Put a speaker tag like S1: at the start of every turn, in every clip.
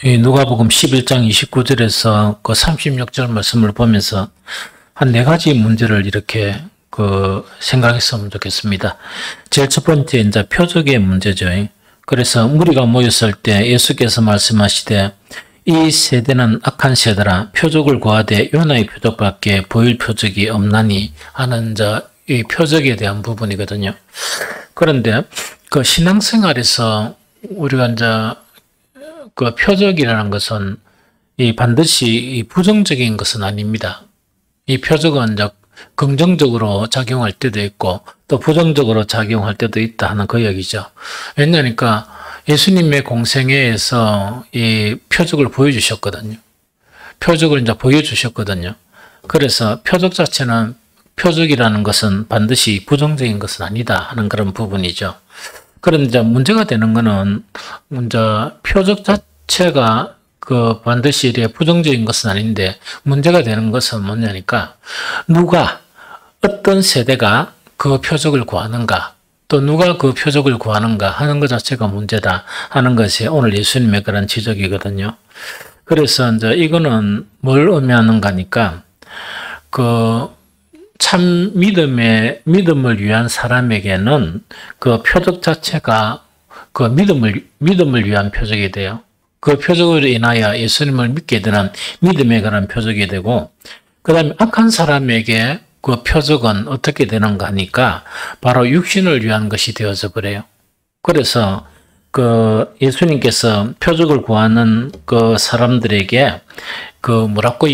S1: 이 누가복음 11장 29절에서 그 36절 말씀을 보면서 한 네 가지 문제를 이렇게 생각했으면 좋겠습니다. 제일 첫 번째 이제 표적의 문제죠. 그래서 무리가 모였을 때 예수께서 말씀하시되 이 세대는 악한 세대라 표적을 구하되 요나의 표적밖에 보일 표적이 없나니 하는 이 표적에 대한 부분이거든요. 그런데 그 신앙생활에서 우리가 이제 그 표적이라는 것은 반드시 부정적인 것은 아닙니다. 이 표적은 이제 긍정적으로 작용할 때도 있고 또 부정적으로 작용할 때도 있다 하는 그 얘기죠. 왜냐니까 예수님의 공생애에서 이 표적을 보여주셨거든요. 표적을 이제 보여주셨거든요. 그래서 표적 자체는 표적이라는 것은 반드시 부정적인 것은 아니다 하는 그런 부분이죠. 그런데 이제 문제가 되는 거는 이제 표적 자체가 반드시 이렇게 부정적인 것은 아닌데 문제가 되는 것은 뭐냐니까 어떤 세대가 그 표적을 구하는가 또 누가 그 표적을 구하는가 하는 것 자체가 문제다 하는 것이 오늘 예수님의 그런 지적이거든요. 그래서 이제 이거는 뭘 의미하는가니까 참 믿음을 위한 사람에게는 그 표적 자체가 그 믿음을 위한 표적이 돼요. 그 표적으로 인하여 예수님을 믿게 되는 믿음에 관한 표적이 되고, 그 다음에 악한 사람에게 그 표적은 어떻게 되는가 하니까 바로 육신을 위한 것이 되어져 버려요. 그래서 예수님께서 표적을 구하는 그 사람들에게 뭐라고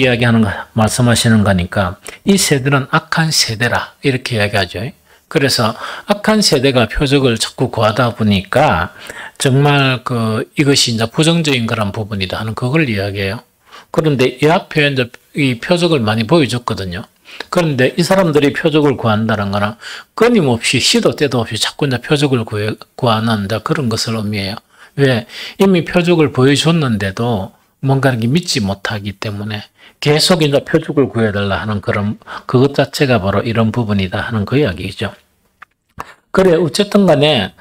S1: 말씀하시는 거니까 이 세대는 악한 세대라 이렇게 이야기하죠. 그래서 악한 세대가 표적을 자꾸 구하다 보니까 정말 이것이 이제 부정적인 그런 부분이다 하는 그걸 이야기해요. 그런데 이 앞에 이제 이 표적을 많이 보여줬거든요. 그런데 이 사람들이 표적을 구한다는 거는 끊임없이 시도 때도 없이 자꾸 이제 표적을 구하는 그런 것을 의미해요. 왜? 이미 표적을 보여줬는데도 뭔가 이렇게 믿지 못하기 때문에 계속 이제 표적을 구해달라 하는 그것 자체가 바로 이런 부분이다 하는 그 이야기죠. 그래, 어쨌든 간에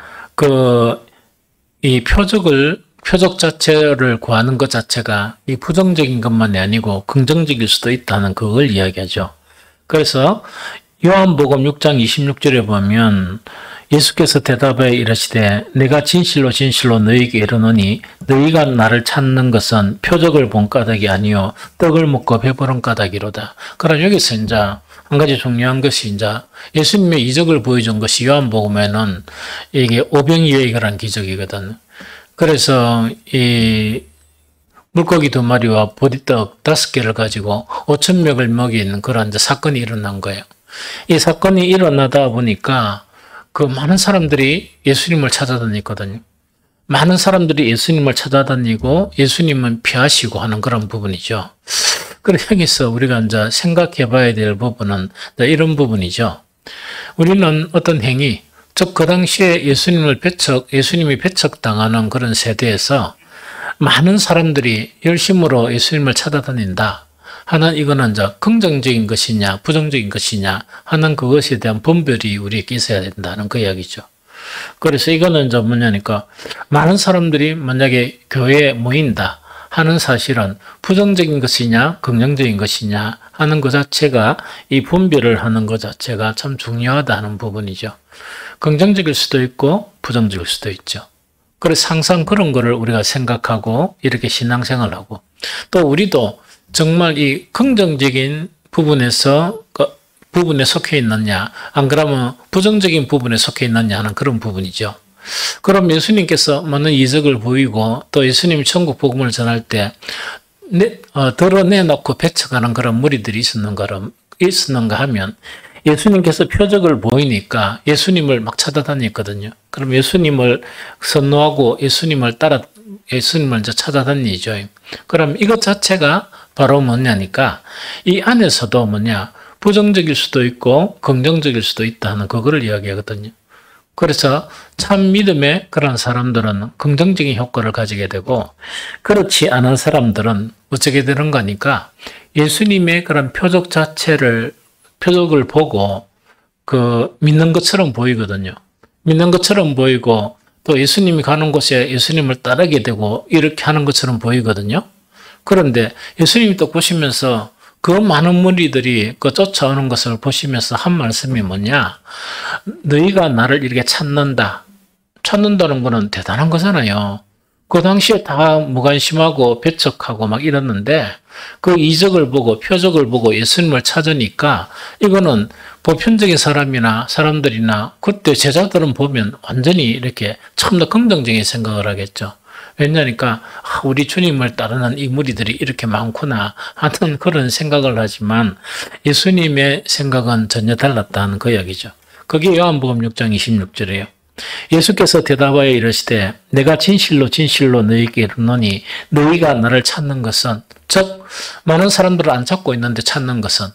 S1: 이 표적 자체를 구하는 것 자체가 이 부정적인 것만이 아니고 긍정적일 수도 있다는 그걸 이야기하죠. 그래서 요한복음 6장 26절에 보면 예수께서 대답하여 이르시되 내가 진실로 진실로 너희에게 이르노니 너희가 나를 찾는 것은 표적을 본 까닭이 아니요 떡을 먹고 배부른 까닭이로다. 그럼 여기서 이제 한 가지 중요한 것이 이제 예수님의 이적을 보여준 것이 요한복음에는 이게 오병이어의 기적이거든. 그래서 이 물고기 2마리와 보리떡 5개를 가지고 5,000명을 먹인 그런 사건이 일어난 거예요. 이 사건이 일어나다 보니까 많은 사람들이 예수님을 찾아다녔거든요. 많은 사람들이 예수님을 찾아다니고 예수님은 피하시고 하는 그런 부분이죠. 그래서 여기서 우리가 이제 생각해 봐야 될 부분은 이런 부분이죠. 우리는 어떤 행위, 즉 그 당시에 예수님이 배척당하는 그런 세대에서 많은 사람들이 열심으로 예수님을 찾아다닌다 하는 이거는 이제 긍정적인 것이냐 부정적인 것이냐 하는 그것에 대한 분별이 우리에게 있어야 된다는 그 이야기죠. 그래서 이거는 이제 뭐냐니까 많은 사람들이 만약에 교회에 모인다 하는 사실은 부정적인 것이냐 긍정적인 것이냐 하는 것 자체가 이 분별을 하는 것 자체가 참 중요하다 하는 부분이죠. 긍정적일 수도 있고 부정적일 수도 있죠. 그래서 항상 그런 거를 우리가 생각하고 이렇게 신앙생활을 하고 또 우리도 정말 이 긍정적인 부분에 속해 있느냐 안 그러면 부정적인 부분에 속해 있느냐 하는 그런 부분이죠. 그럼 예수님께서 많은 이적을 보이고 또 예수님이 천국 복음을 전할 때 드러내놓고 배척하는 그런 무리들이 있었는가 하면 예수님께서 표적을 보이니까 예수님을 막 찾아다녔거든요. 그럼 예수님을 선노하고 예수님을 이제 찾아다니죠. 그럼 이것 자체가 바로 뭐냐니까 이 안에서도 부정적일 수도 있고 긍정적일 수도 있다 하는 그거를 이야기하거든요. 그래서 참 믿음의 그런 사람들은 긍정적인 효과를 가지게 되고 그렇지 않은 사람들은 어떻게 되는 거니까 예수님의 그런 표적을 보고 믿는 것처럼 보이거든요. 믿는 것처럼 보이고 또 예수님이 가는 곳에 예수님을 따르게 되고 이렇게 하는 것처럼 보이거든요. 그런데 예수님이 또 보시면서 그 많은 무리들이 그 쫓아오는 것을 보시면서 한 말씀이 뭐냐? 너희가 나를 이렇게 찾는다. 찾는다는 거는 대단한 거잖아요. 그 당시에 다 무관심하고 배척하고 막 이랬는데 그 이적을 보고 표적을 보고 예수님을 찾으니까 이거는 보편적인 사람들이나 그때 제자들은 보면 완전히 이렇게 처음부터 긍정적인 생각을 하겠죠. 왜냐니까 우리 주님을 따르는 이 무리들이 이렇게 많구나 하는 그런 생각을 하지만 예수님의 생각은 전혀 달랐다는 그 이야기죠. 그게 요한복음 6장 26절이에요. 예수께서 대답하여 이르시되 내가 진실로 진실로 너희에게 이르노니 너희가 나를 찾는 것은 즉 많은 사람들을 안 찾고 있는데 찾는 것은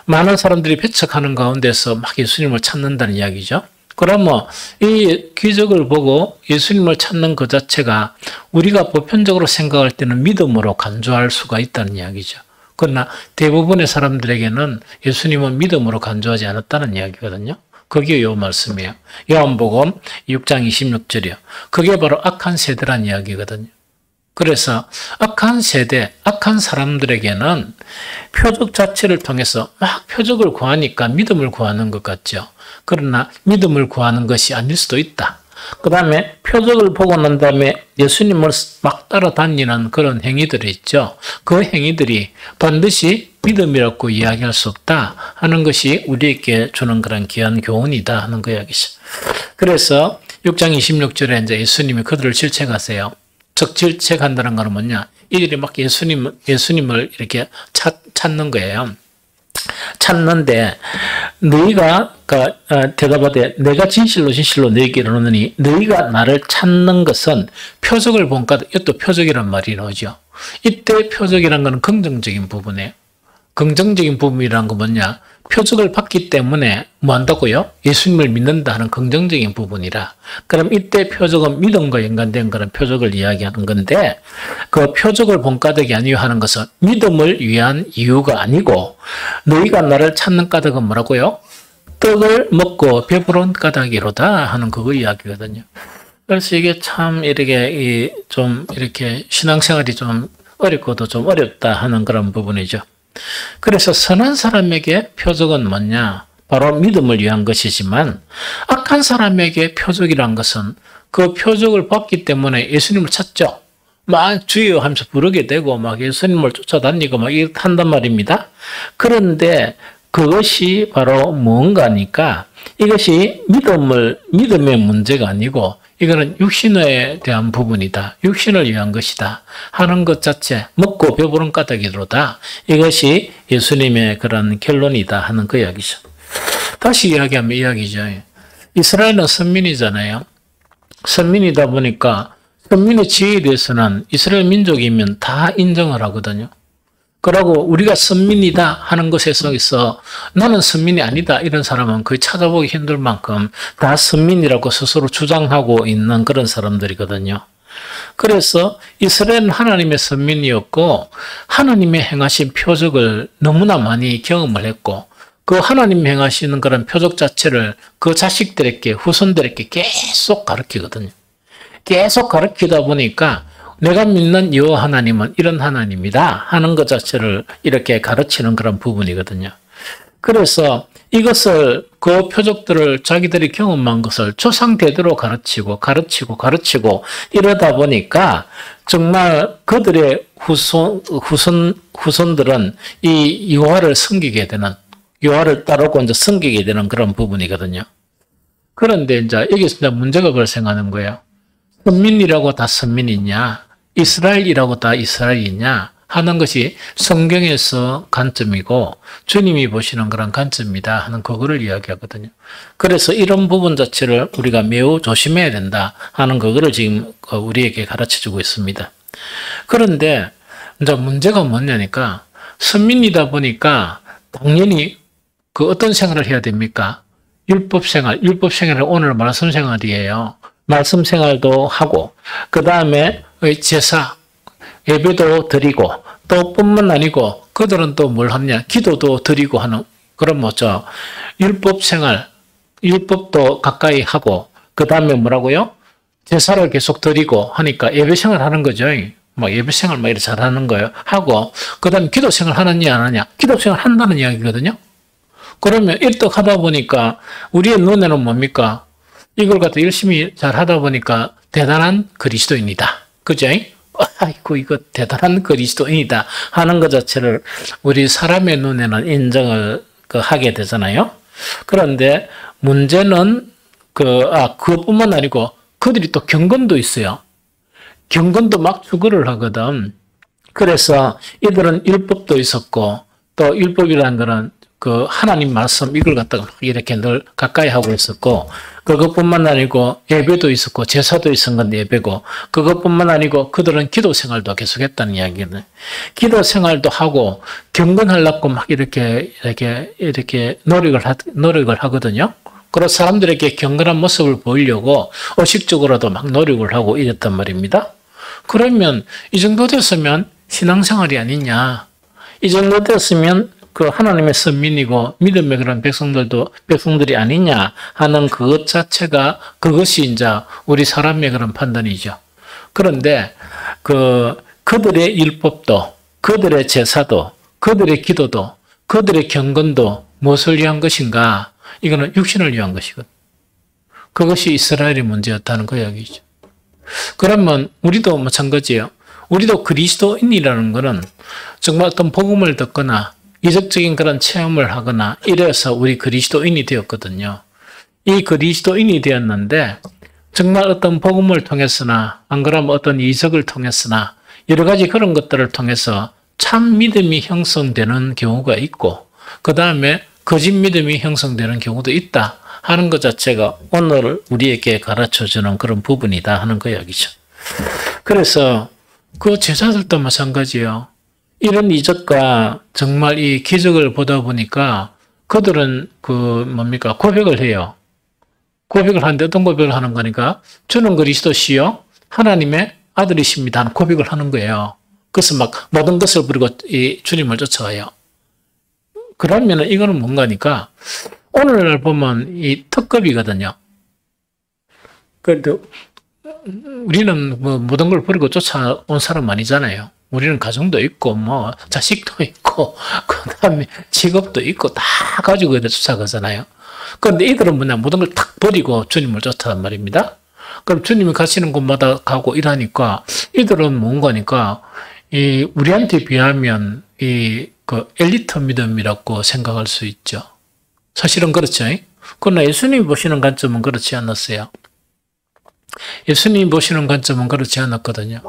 S1: 많은 사람들이 배척하는 가운데서 막 예수님을 찾는다는 이야기죠. 그러면 이 기적을 보고 예수님을 찾는 그 자체가 우리가 보편적으로 생각할 때는 믿음으로 간주할 수가 있다는 이야기죠. 그러나 대부분의 사람들에게는 예수님은 믿음으로 간주하지 않았다는 이야기거든요. 그게 요 말씀이에요. 요한복음 6장 26절이요. 그게 바로 악한 세대란 이야기거든요. 그래서 악한 세대, 악한 사람들에게는 표적 자체를 통해서 막 표적을 구하니까 믿음을 구하는 것 같죠. 그러나 믿음을 구하는 것이 아닐 수도 있다. 그 다음에 표적을 보고 난 다음에 예수님을 막 따라다니는 그런 행위들이 있죠. 그 행위들이 반드시 믿음이라고 이야기할 수 없다 하는 것이 우리에게 주는 그런 귀한 교훈이다 하는 그 이야기죠. 그래서 6장 26절에 이제 예수님이 그들을 질책하세요. 즉 질책한다는 것은 뭐냐? 이들이 막 예수님을 이렇게 찾는 거예요. 찾는데 너희가 대답하되 내가 진실로 진실로 너희에게 이르노니 너희가 나를 찾는 것은 표적을 본 까닭 이것도 표적이란 말이 나오죠. 이때 표적이란 것은 긍정적인 부분이에요. 긍정적인 부분이란 건 뭐냐? 표적을 받기 때문에 뭐 한다고요? 예수님을 믿는다 하는 긍정적인 부분이라. 그럼 이때 표적은 믿음과 연관된 그런 표적을 이야기하는 건데 그 표적을 본 까닭이 아니요 하는 것은 믿음을 위한 이유가 아니고 너희가 나를 찾는 까닭은 뭐라고요? 떡을 먹고 배부른 까닭이로다 하는 그거 이야기거든요. 그래서 이게 참 이렇게 좀 이렇게 신앙생활이 좀 어렵고도 좀 어렵다 하는 그런 부분이죠. 그래서 선한 사람에게 표적은 뭐냐? 바로 믿음을 위한 것이지만 악한 사람에게 표적이란 것은 그 표적을 받기 때문에 예수님을 찾죠. 막 주여 하면서 부르게 되고 막 예수님을 쫓아다니고 막 이렇게 한단 말입니다. 그런데 그것이 바로 뭔가니까 이것이 믿음의 문제가 아니고 이거는 육신에 대한 부분이다. 육신을 위한 것이다. 하는 것 자체, 먹고 배부른 까닭이로다. 이것이 예수님의 그런 결론이다 하는 그 이야기죠. 다시 이야기하면 이야기죠. 이스라엘은 선민이잖아요. 선민이다 보니까 선민의 지위에 대해서는 이스라엘 민족이면 다 인정을 하거든요. 그러고 우리가 선민이다 하는 것에 속에서 나는 선민이 아니다 이런 사람은 거의 찾아보기 힘들 만큼 다 선민이라고 스스로 주장하고 있는 그런 사람들이거든요. 그래서 이스라엘은 하나님의 선민이었고 하나님의 행하신 표적을 너무나 많이 경험을 했고 그 하나님 행하시는 그런 표적 자체를 그 자식들에게 후손들에게 계속 가르치거든요. 계속 가르치다 보니까 내가 믿는 여호와 하나님은 이런 하나님이다 하는 것 자체를 이렇게 가르치는 그런 부분이거든요. 그래서 이것을 그 표적들을 자기들이 경험한 것을 조상대대로 가르치고 이러다 보니까 정말 그들의 후손들은 이 여호와를 섬기게 되는 여호와를 따르고 이제 섬기게 되는 그런 부분이거든요. 그런데 이제 여기서 이제 문제가 발생하는 거예요. 선민이라고 다 선민이냐? 이스라엘이라고 다 이스라엘이냐 하는 것이 성경에서 관점이고 주님이 보시는 그런 관점이다 하는 그거를 이야기하거든요. 그래서 이런 부분 자체를 우리가 매우 조심해야 된다 하는 그거를 지금 우리에게 가르쳐주고 있습니다. 그런데 이제 문제가 뭐냐니까 선민이다 보니까 당연히 그 어떤 생활을 해야 됩니까? 율법 생활은 오늘 말씀 생활이에요. 말씀 생활도 하고 그 다음에 제사, 예배도 드리고 또 뿐만 아니고 그들은 또 뭘 하냐 기도도 드리고 하는 그런 뭐죠. 율법 생활, 율법도 가까이 하고 그 다음에 뭐라고요? 제사를 계속 드리고 하니까 예배 생활 하는 거죠. 막 예배 생활 막 이렇게 잘하는 거예요. 하고, 그 다음에 기도 생활 하느냐, 안 하냐? 기도 생활 한다는 이야기거든요. 그러면 일떡 하다 보니까 우리의 눈에는 뭡니까? 이걸 갖다 열심히 잘 하다 보니까 대단한 그리스도인이다. 그죠? 아이고, 이거 대단한 그리스도인이다 하는 것 자체를 우리 사람의 눈에는 인정을 하게 되잖아요. 그런데 문제는 그것뿐만 아니고 그들이 또 경건도 있어요. 경건도 막 추구를 하거든. 그래서 이들은 율법도 있었고, 또 율법이라는 거는 그 하나님 말씀 이걸 갖다가 이렇게 늘 가까이 하고 있었고, 그것뿐만 아니고 예배도 있었고 제사도 있었던 건 예배고, 그것뿐만 아니고 그들은 기도 생활도 계속했다는 이야기는, 기도 생활도 하고 경건하려고 막 이렇게 노력을 하거든요. 그래서 사람들에게 경건한 모습을 보이려고 의식적으로도 막 노력을 하고 이랬단 말입니다. 그러면 이 정도 됐으면 신앙생활이 아니냐, 이 정도 됐으면 그 하나님의 선민이고 믿음의 그런 백성들이 아니냐 하는 그것 자체가, 그것이 이제 우리 사람의 그런 판단이죠. 그런데 그들의 율법도, 그들의 제사도, 그들의 기도도, 그들의 경건도 무엇을 위한 것인가? 이거는 육신을 위한 것이거든. 그것이 이스라엘의 문제였다는 그 이야기죠. 그러면 우리도 마찬가지예요. 우리도 그리스도인이라는 것은 정말 어떤 복음을 듣거나 이적적인 그런 체험을 하거나 이래서 우리 그리스도인이 되었거든요. 이 그리스도인이 되었는데 정말 어떤 복음을 통해서나 안 그러면 어떤 이적을 통해서나 여러 가지 그런 것들을 통해서 참 믿음이 형성되는 경우가 있고, 그 다음에 거짓 믿음이 형성되는 경우도 있다 하는 것 자체가 오늘 우리에게 가르쳐주는 그런 부분이다 하는 거 이야기죠. 그래서 그 제자들도 마찬가지예요. 이런 이적과 정말 이 기적을 보다 보니까 그들은 고백을 해요. 고백을 하는데 어떤 고백을 하는 거니까, 주는 그리스도시요 하나님의 아들이십니다 하는 고백을 하는 거예요. 그래서 막 모든 것을 버리고 이 주님을 쫓아가요. 그러면 이거는 뭔가니까 오늘날 보면 이 특급이거든요. 그래도 우리는 모든 걸 버리고 쫓아온 사람 아니잖아요. 우리는 가정도 있고 자식도 있고 그다음에 직업도 있고 다 가지고 쫓아가잖아요. 그런데 이들은 모든 걸 탁 버리고 주님을 쫓아단 말입니다. 그럼 주님이 가시는 곳마다 가고 이러니까 이들은 뭔가니까 우리한테 비하면 엘리트 믿음이라고 생각할 수 있죠. 사실은 그렇죠. 그러나 예수님이 보시는 관점은 그렇지 않았어요. 예수님이 보시는 관점은 그렇지 않았거든요.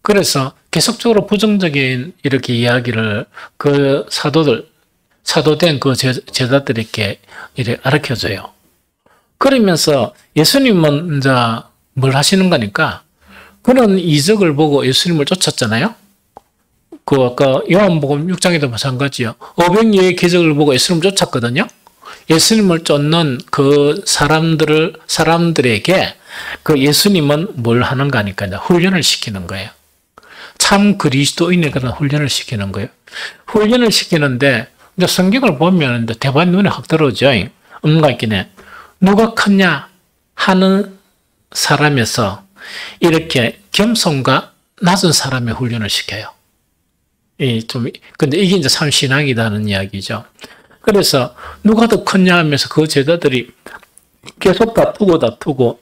S1: 그래서 계속적으로 부정적인 이렇게 이야기를 그 사도된 그 제자들에게 이렇게 가르쳐줘요. 그러면서 예수님은 이제 뭘 하시는 거니까, 그런 이적을 보고 예수님을 쫓았잖아요. 아까 요한복음 6장에도 마찬가지요. 어병이의 기적을 보고 예수님을 쫓았거든요. 예수님을 쫓는 그 사람들에게 그 예수님은 뭘 하는가 하니까 훈련을 시키는 거예요. 참 그리스도인에 그런 훈련을 시키는 거예요. 훈련을 시키는데 이제 성경을 보면 대반 눈에 확 들어오죠. 뭔가 있긴 누가 컸냐 하는 사람에서 이렇게 겸손과 낮은 사람의 훈련을 시켜요. 근데 이게 이제 참 신앙이라는 이야기죠. 그래서 누가 더 컸냐 하면서 그 제자들이 계속 다투고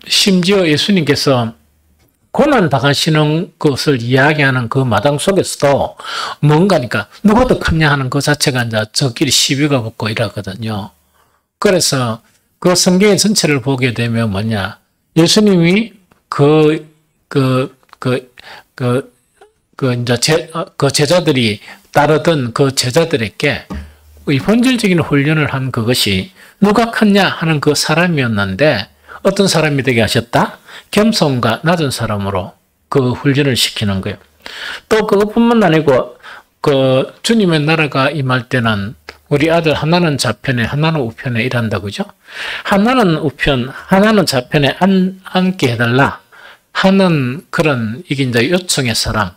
S1: 심지어 예수님께서 고난 당하시는 것을 이야기하는 그 마당 속에서도 뭔가니까 누가 더 컸냐 하는 그 자체가 이제 저끼리 시비가 붙고 이러거든요. 그래서 그 성경의 전체를 보게 되면 뭐냐, 예수님이 그 제자들이 따르던 그 제자들에게 이 본질적인 훈련을 한 그것이 누가 컸냐 하는 그 사람이었는데 어떤 사람이 되게 하셨다? 겸손과 낮은 사람으로 그 훈련을 시키는 거예요. 또 그것뿐만 아니고 그 주님의 나라가 임할 때는 우리 아들 하나는 좌편에 하나는 우편에 일한다 그죠? 하나는 우편, 하나는 좌편에 앉게 해달라 하는 그런 이게 이제 요청의 사람,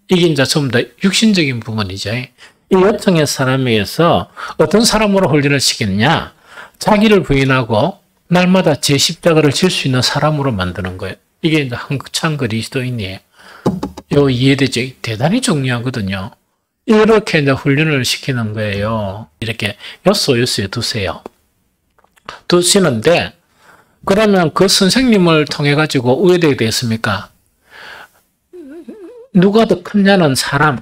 S1: 이게 이제 전부 다 육신적인 부분이죠. 이 요청의 사람에 의해서 어떤 사람으로 훈련을 시켰냐? 자기를 부인하고 날마다 제 십자가를 질 수 있는 사람으로 만드는 거예요. 이게 이제 한국찬 그리스도인이에요. 요 이해되죠? 대단히 중요하거든요. 이렇게 이제 훈련을 시키는 거예요. 이렇게 요소에 두세요. 두시는데, 그러면 그 선생님을 통해 가지고 우회되게 되겠습니까? 누가 더 크냐는 사람이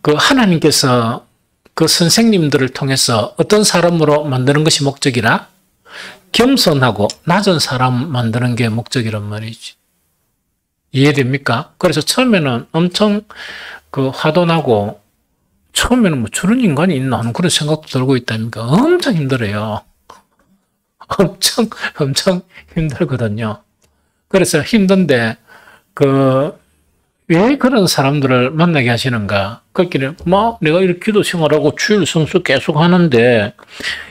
S1: 그 하나님께서 그 선생님들을 통해서 어떤 사람으로 만드는 것이 목적이라? 겸손하고 낮은 사람 만드는 게 목적이란 말이지. 이해됩니까? 그래서 처음에는 엄청 그 화도 나고, 처음에는 뭐 저런 인간이 있나 하는 그런 생각도 들고 있다니까 엄청 힘들어요. 엄청 힘들거든요. 그래서 힘든데, 왜 그런 사람들을 만나게 하시는가? 그렇기는, 내가 이렇게 기도 생활하고 주일 성수 계속 하는데,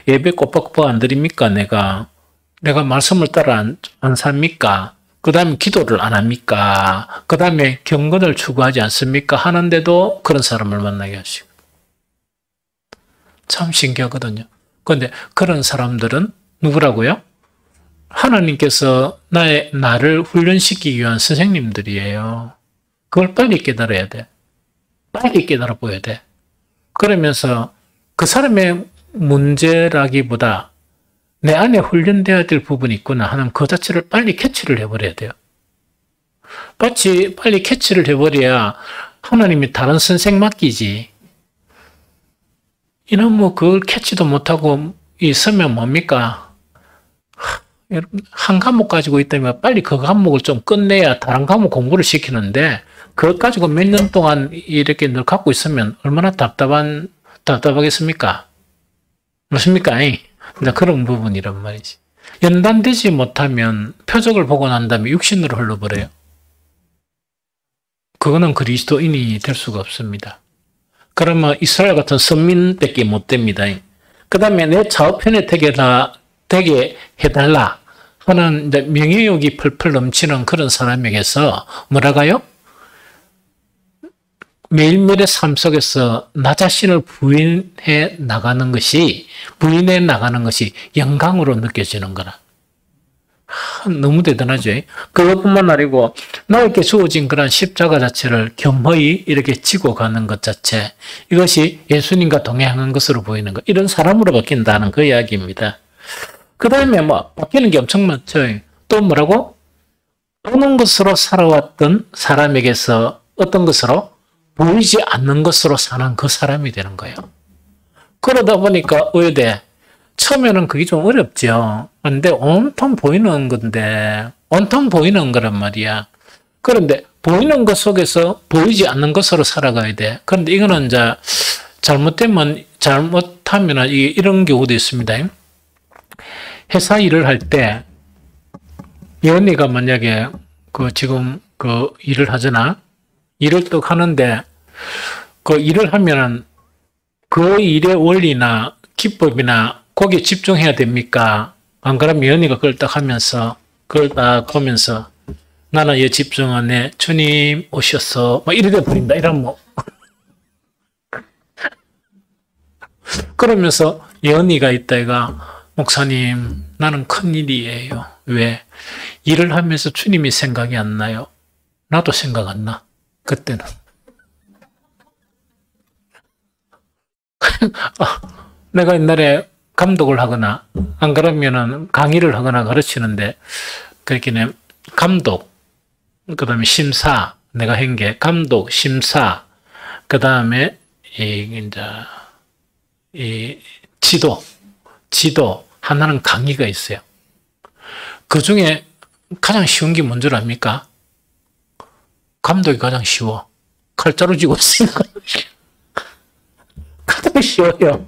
S1: 예배 꼬박꼬박 안 드립니까? 내가 말씀을 따라 안 삽니까? 그 다음에 기도를 안 합니까? 그 다음에 경건을 추구하지 않습니까? 하는데도 그런 사람을 만나게 하시고. 참 신기하거든요. 그런데 그런 사람들은 누구라고요? 하나님께서 나를 훈련시키기 위한 선생님들이에요. 그걸 빨리 깨달아야 돼. 빨리 깨달아 보여야 돼. 그러면서 그 사람의 문제라기보다 내 안에 훈련돼야 될 부분이 있구나 하는 그 자체를 빨리 캐치를 해버려야 돼요. 빨리 캐치를 해버려야 하나님이 다른 선생 맡기지. 이놈 그걸 캐치도 못하고 있으면 뭡니까? 여러분, 한 과목 가지고 있다면 빨리 그 과목을 좀 끝내야 다른 과목 공부를 시키는데, 그것 가지고 몇 년 동안 이렇게 늘 갖고 있으면 얼마나 답답하겠습니까? 맞습니까? 그런 부분이란 말이지. 연단되지 못하면 표적을 보고 난 다음에 육신으로 흘러버려요. 그거는 그리스도인이 될 수가 없습니다. 그러면 이스라엘 같은 선민밖에 못 됩니다. 그 다음에 내 좌우편에 되게 해달라 하는 이제 명예욕이 펄펄 넘치는 그런 사람에게서 뭐라고요? 매일매일의 삶 속에서 나 자신을 부인해 나가는 것이 영광으로 느껴지는 거라. 너무 대단하죠. 그것뿐만 아니고 나에게 주어진 그런 십자가 자체를 겸허히 이렇게 지고 가는 것 자체, 이것이 예수님과 동행하는 것으로 보이는 것, 이런 사람으로 바뀐다는 그 이야기입니다. 그 다음에 바뀌는 게 엄청 많죠. 또 뭐라고? 보는 것으로 살아왔던 사람에게서 어떤 것으로? 보이지 않는 것으로 사는 그 사람이 되는 거예요. 그러다 보니까 의외대 처음에는 그게 좀 어렵죠. 근데 온통 보이는 건데, 온통 보이는 거란 말이야. 그런데 보이는 것 속에서 보이지 않는 것으로 살아가야 돼. 그런데 이거는 이제 잘못하면 이런 경우도 있습니다. 회사 일을 할 때 예언이가 만약에 지금 일을 하잖아. 일을 또 하는데 그 일을 하면은 그 일의 원리나 기법이나 거기에 집중해야 됩니까? 안 그러면 예언이가 그걸 딱 보면서 나는 이 집중하네. 주님 오셔서 이래 버린다. 이러면 그러면서 예언이가 있다가 목사님, 나는 큰일이에요. 왜? 일을 하면서 주님이 생각이 안 나요. 나도 생각 안 나. 그때는. 내가 옛날에 감독을 하거나, 안 그러면은 강의를 하거나 가르치는데, 그렇게 감독, 그 다음에 심사, 내가 한 게 감독, 심사, 그 다음에, 지도, 하나는 강의가 있어요. 그 중에 가장 쉬운 게 뭔 줄 압니까? 감독이 가장 쉬워. 칼자루 쥐고 있으니까. 가장 쉬워요.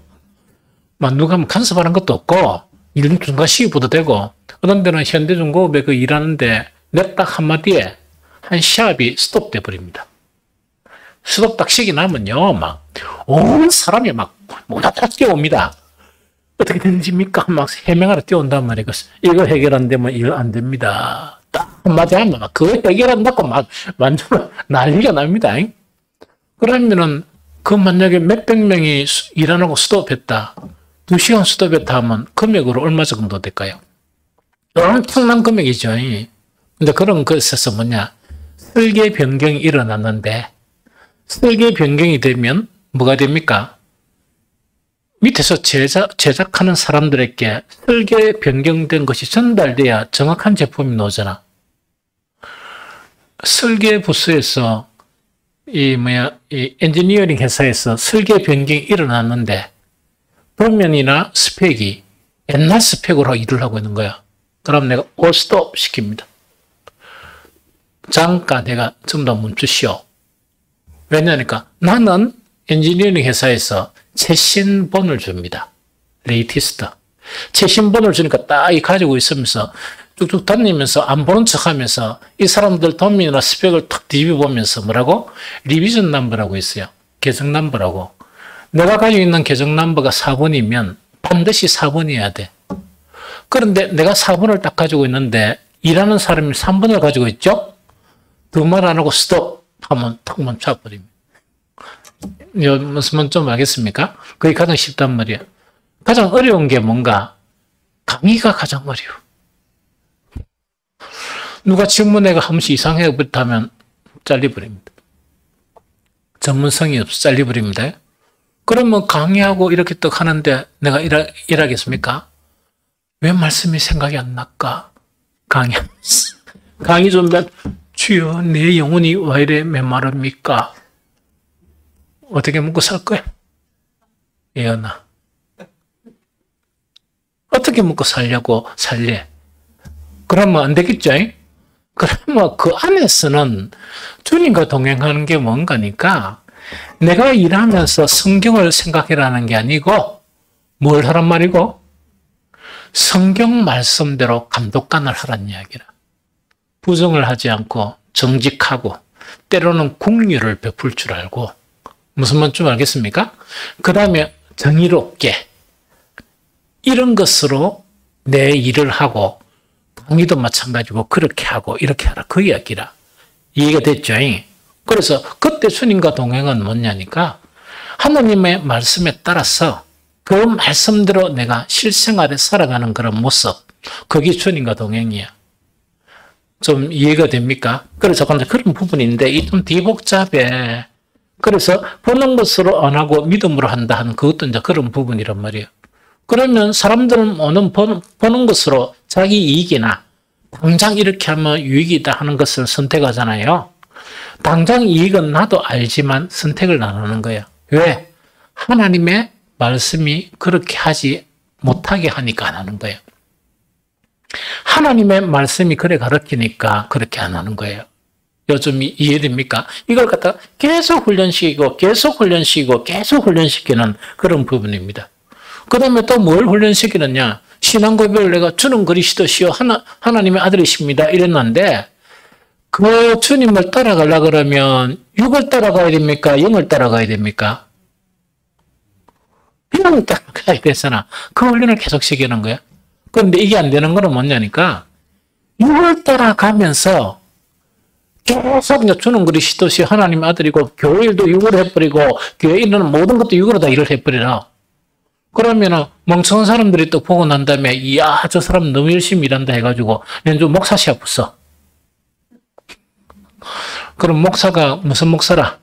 S1: 누가 간섭하는 것도 없고, 이런 중간 시기보다 되고, 어떤 데는 현대중공업에 일하는데, 내 딱 한마디에 한 시합이 스톱돼 버립니다. 스톱 딱 시기 나면요, 온 사람이 모두 다 뛰어옵니다. 어떻게 되는지입니까? 해명하러 뛰어온단 말이에요. 이거 해결 안 되면 일 안 됩니다. 딱 한마디 하면 그거 해결한다고 완전 난리가 납니다. 그러면은 만약에 몇백 명이 일 안 하고 스톱했다. 2시간 수도배 타면 금액으로 얼마 정도 될까요? 엄청난 금액이죠. 근데 그런 것에서 뭐냐? 설계 변경이 일어났는데, 설계 변경이 되면 뭐가 됩니까? 밑에서 제작하는 사람들에게 설계 변경된 것이 전달돼야 정확한 제품이 나오잖아. 설계 부서에서 이 엔지니어링 회사에서 설계 변경이 일어났는데 도면이나 스펙이 옛날 스펙으로 일을 하고 있는 거야. 그럼 내가 스톱 시킵니다. 잠깐 내가 좀 더 멈추시오. 왜냐니까 나는 엔지니어링 회사에서 최신본을 줍니다. 레이티스트. 최신본을 주니까 딱 가지고 있으면서 쭉쭉 다니면서 안 보는 척 하면서 이 사람들 도면이나 스펙을 탁 뒤집어보면서 뭐라고? 리비전 넘버라고 있어요. 계정 넘버라고. 내가 가지고 있는 계정 넘버가 4번이면 반드시 4번이어야 돼. 그런데 내가 4번을 딱 가지고 있는데 일하는 사람이 3번을 가지고 있죠? 두 말 안 하고 스톱 하면 탁 멈춰버립니다. 무슨 말 좀 알겠습니까? 그게 가장 쉽단 말이야. 가장 어려운 게 뭔가? 강의가 가장 어려워. 누가 질문해가 한 번씩 이상해 버릇하면 잘려버립니다. 전문성이 없어 잘려버립니다. 그러면 강의하고 이렇게 또 하는데 내가 일하겠습니까? 왜 말씀이 생각이 안 날까? 강의 좀 주여 내 영혼이 왜 이래 메마릅니까? 어떻게 먹고 살 거야? 예언아. 어떻게 먹고 살려고 살래? 그러면 안 되겠죠? 그러면 그 안에서는 주님과 동행하는 게 뭔가니까 내가 일하면서 성경을 생각해라는 게 아니고 뭘 하란 말이고? 성경 말씀대로 감독관을 하란 이야기라. 부정을 하지 않고 정직하고 때로는 긍휼을 베풀 줄 알고 무슨 말 좀 알겠습니까? 그 다음에 정의롭게 이런 것으로 내 일을 하고 강의도 마찬가지고 그렇게 하고 이렇게 하라 그 이야기라. 이해가 됐죠? 그래서 그때 주님과 동행은 뭐냐니까 하나님의 말씀에 따라서 그 말씀대로 내가 실생활에 살아가는 그런 모습 그게 주님과 동행이야. 좀 이해가 됩니까? 그래서 그런 부분인데 이 좀 뒤복잡해. 그래서 보는 것으로 안 하고 믿음으로 한다 하는 그것도 이제 그런 부분이란 말이에요. 그러면 사람들은 보는 것으로 자기 이익이나 당장 이렇게 하면 유익이다 하는 것을 선택하잖아요. 당장 이익은 나도 알지만 선택을 안 하는 거예요. 왜? 하나님의 말씀이 그렇게 하지 못하게 하니까 안 하는 거예요. 하나님의 말씀이 그래 가르치니까 그렇게 안 하는 거예요. 요즘 이해됩니까? 이걸 갖다가 계속 훈련시키고 계속 훈련시키고 계속 훈련시키는 그런 부분입니다. 그 다음에 또 뭘 훈련시키느냐? 신앙 고백을 내가 주는 그리스도시요 하나님의 아들이십니다 이랬는데 그 주님을 따라가려고 그러면 육을 따라가야 됩니까? 영을 따라가야 됩니까? 영을 따라가야 되잖아. 그 훈련을 계속 시키는 거야. 그런데 이게 안 되는 거는 뭐냐니까 육을 따라가면서 계속 주는 그리스도시 하나님의 아들이고 교회 일도 육으로 해버리고 교회 일은 모든 것도 육으로 다 일을 해버리라. 그러면은 멍청한 사람들이 또 보고 난 다음에 이야 저 사람 너무 열심히 일한다 해가지고 좀 목사 시합 붙어. 그럼 목사가 무슨 목사라?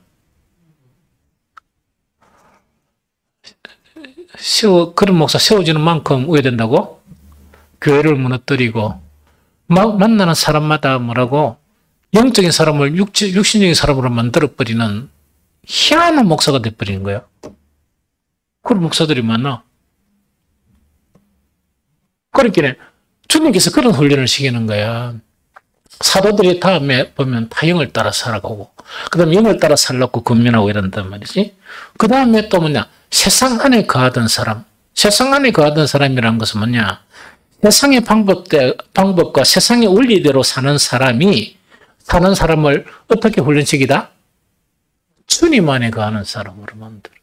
S1: 그런 목사 세워지는 만큼 우회된다고? 교회를 무너뜨리고 만나는 사람마다 뭐라고? 영적인 사람을 육신적인 사람으로 만들어버리는 희한한 목사가 돼버리는 거예요. 그런 목사들이 많아. 그러니까 주님께서 그런 훈련을 시키는 거야. 사도들이 다음에 보면 다 영을 따라 살아가고 그 다음에 영을 따라 살라고 권면하고 이런단 말이지. 그 다음에 또 뭐냐? 세상 안에 거하던 사람. 세상 안에 거하던 사람이라는 것은 뭐냐? 세상의 방법과 세상의 원리대로 사는 사람을 어떻게 훈련시키다? 주님 안에 거하는 사람으로 만들어.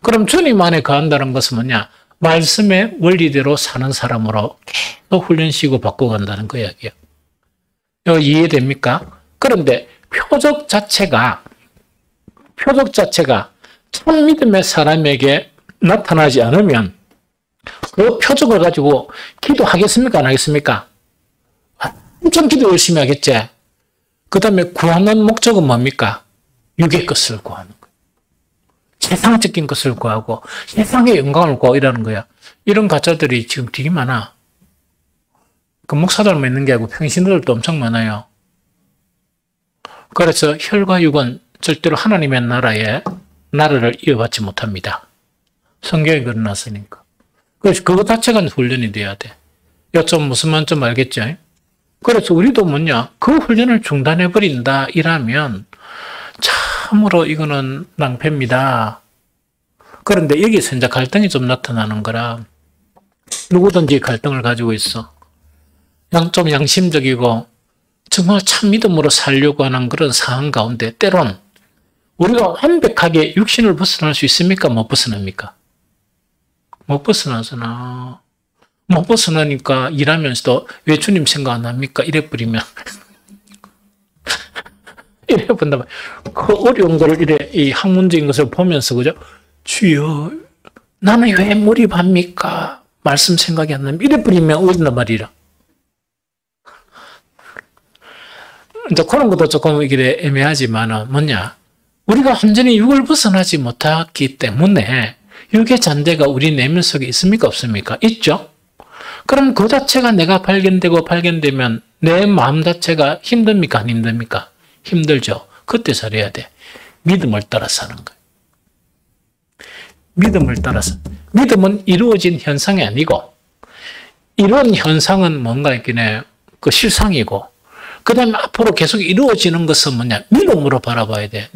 S1: 그럼 주님 안에 거한다는 것은 뭐냐? 말씀의 원리대로 사는 사람으로 계속 훈련시키고 바꿔간다는 그 이야기예요. 이거 이해됩니까? 그런데 표적 자체가 참 믿음의 사람에게 나타나지 않으면 그 표적을 가지고 기도하겠습니까? 안 하겠습니까? 엄청 기도 열심히 하겠지. 그 다음에 구하는 목적은 뭡니까? 육의 것을 구하는 거예요. 세상적인 것을 구하고 세상의 영광을 구하고 이러는 거야. 이런 가짜들이 지금 되게 많아. 그 목사들만 있는 게 아니고 평신들도 엄청 많아요. 그래서 혈과 육은 절대로 하나님의 나라를 이어받지 못합니다. 성경에 그려놨으니까. 그래서 그거 자체가 훈련이 돼야 돼. 좀 무슨 말인지 알겠죠? 그래서 우리도 뭐냐, 그 훈련을 중단해버린다 이라면 참으로 이거는 낭패입니다. 그런데 여기서 이제 갈등이 좀 나타나는 거라. 누구든지 갈등을 가지고 있어. 좀 양심적이고 정말 참 믿음으로 살려고 하는 그런 상황 가운데 때론 우리가 완벽하게 육신을 벗어날 수 있습니까? 못 벗어납니까? 못 벗어나잖아. 못 벗어나니까 일하면서도 왜 주님 생각 안 합니까? 이래버리면. 이래 본다면 그 어려운 거를 이 학문적인 것을 보면서 그죠? 주여, 나는 왜 몰입합니까? 말씀 생각이 안 나면 이래버리면 어린단 말이라. 이제 그런 것도 조금 이게 애매하지만은 뭐냐? 우리가 완전히 육을 벗어나지 못했기 때문에 육의 잔재가 우리 내면 속에 있습니까? 없습니까? 있죠? 그럼 그 자체가 내가 발견되면 내 마음 자체가 힘듭니까? 안 힘듭니까? 힘들죠. 그때 잘해야 돼. 믿음을 따라서 하는 거예요. 믿음을 따라서. 믿음은 이루어진 현상이 아니고 이런 현상은 뭔가 있긴 그 실상이고 그 다음에 앞으로 계속 이루어지는 것은 뭐냐? 믿음으로 바라봐야 돼.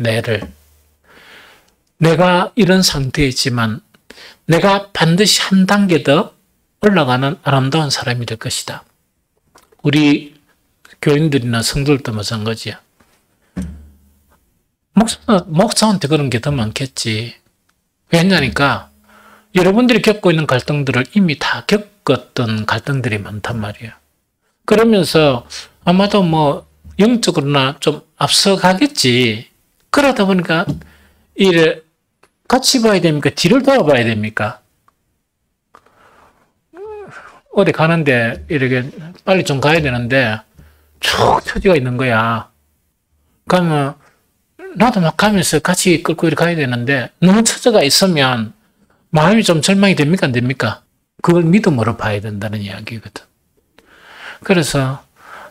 S1: 내가 이런 상태에 있지만 내가 반드시 한 단계 더 올라가는 아름다운 사람이 될 것이다. 우리 교인들이나 성도들도 마찬가지야. 목사한테 그런 게 더 많겠지. 왜냐니까 여러분들이 겪고 있는 갈등들을 이미 다 겪었던 갈등들이 많단 말이야. 그러면서 아마도 뭐 영적으로나 좀 앞서가겠지. 그러다 보니까 이래 같이 봐야 됩니까? 뒤를 돌아봐야 됩니까? 어디 가는데 이렇게 빨리 좀 가야 되는데 쭉 처지가 있는 거야. 그러면 나도 막 가면서 같이 끌고 이렇게 가야 되는데 너무 처져가 있으면 마음이 좀 절망이 됩니까? 안 됩니까? 그걸 믿음으로 봐야 된다는 이야기거든. 그래서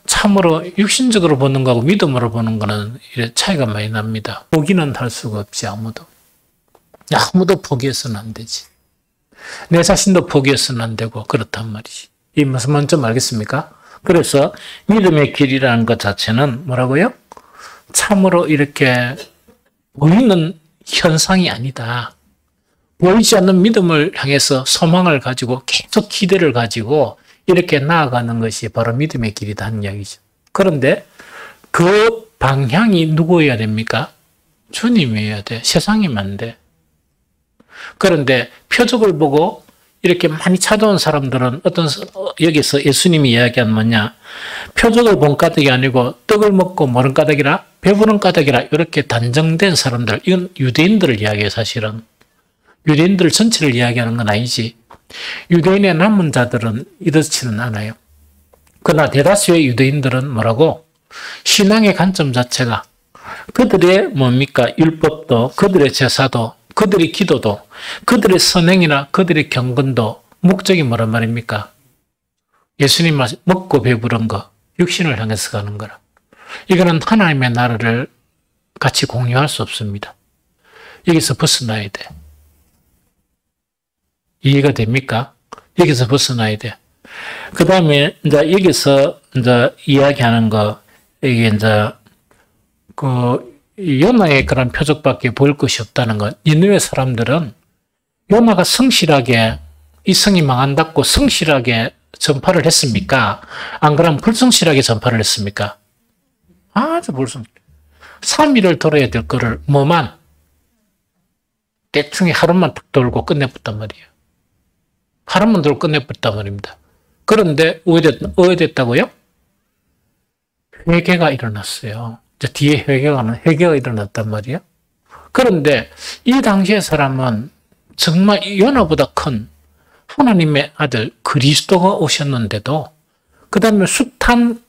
S1: 참으로 육신적으로 보는 거하고 믿음으로 보는 거는 차이가 많이 납니다. 포기는 할 수가 없지, 아무도. 아무도 포기해서는 안 되지. 내 자신도 포기해서는 안 되고 그렇단 말이지. 이 무슨 말인지 좀 알겠습니까? 그래서 믿음의 길이라는 것 자체는 뭐라고요? 참으로 이렇게 보이는 현상이 아니다. 보이지 않는 믿음을 향해서 소망을 가지고 계속 기대를 가지고 이렇게 나아가는 것이 바로 믿음의 길이다 하는 이야기죠. 그런데 그 방향이 누구여야 됩니까? 주님이어야 돼. 세상이면 안 돼. 그런데 표적을 보고 이렇게 많이 찾아온 사람들은 여기서 예수님이 이야기한 뭐냐? 표적을 본 까닭이 아니고 떡을 먹고 모른 까닭이라 배부른 까닭이라 이렇게 단정된 사람들, 이건 유대인들을 이야기해요, 사실은. 유대인들 전체를 이야기하는 건 아니지. 유대인의 남은 자들은 이렇지는 않아요. 그러나 대다수의 유대인들은 뭐라고? 신앙의 관점 자체가 그들의 뭡니까? 율법도, 그들의 제사도, 그들의 기도도, 그들의 선행이나 그들의 경건도 목적이 뭐란 말입니까? 예수님 말 먹고 배부른 거, 육신을 향해서 가는 거라. 이거는 하나님의 나라를 같이 공유할 수 없습니다. 여기서 벗어나야 돼. 이해가 됩니까? 여기서 벗어나야 돼. 그 다음에, 이제 여기서 이제 이야기하는 거, 이게 이제, 요나의 그런 표적밖에 보일 것이 없다는 것. 니느웨 사람들은 요나가 성실하게, 이 성이 망한다고 성실하게 전파를 했습니까? 안 그러면 불성실하게 전파를 했습니까? 아주 불성. 3일을 돌아야 될 거를 뭐만 대충 하루만 딱 돌고 끝내버렸단 말이에요. 하루만 돌고 끝내버렸단 말입니다. 그런데 왜 됐다고요? 회개가 일어났어요. 뒤에 회개가 일어났단 말이에요. 그런데 이 당시의 사람은 정말 요나보다 큰 하나님의 아들 그리스도가 오셨는데도, 그 다음에 숱한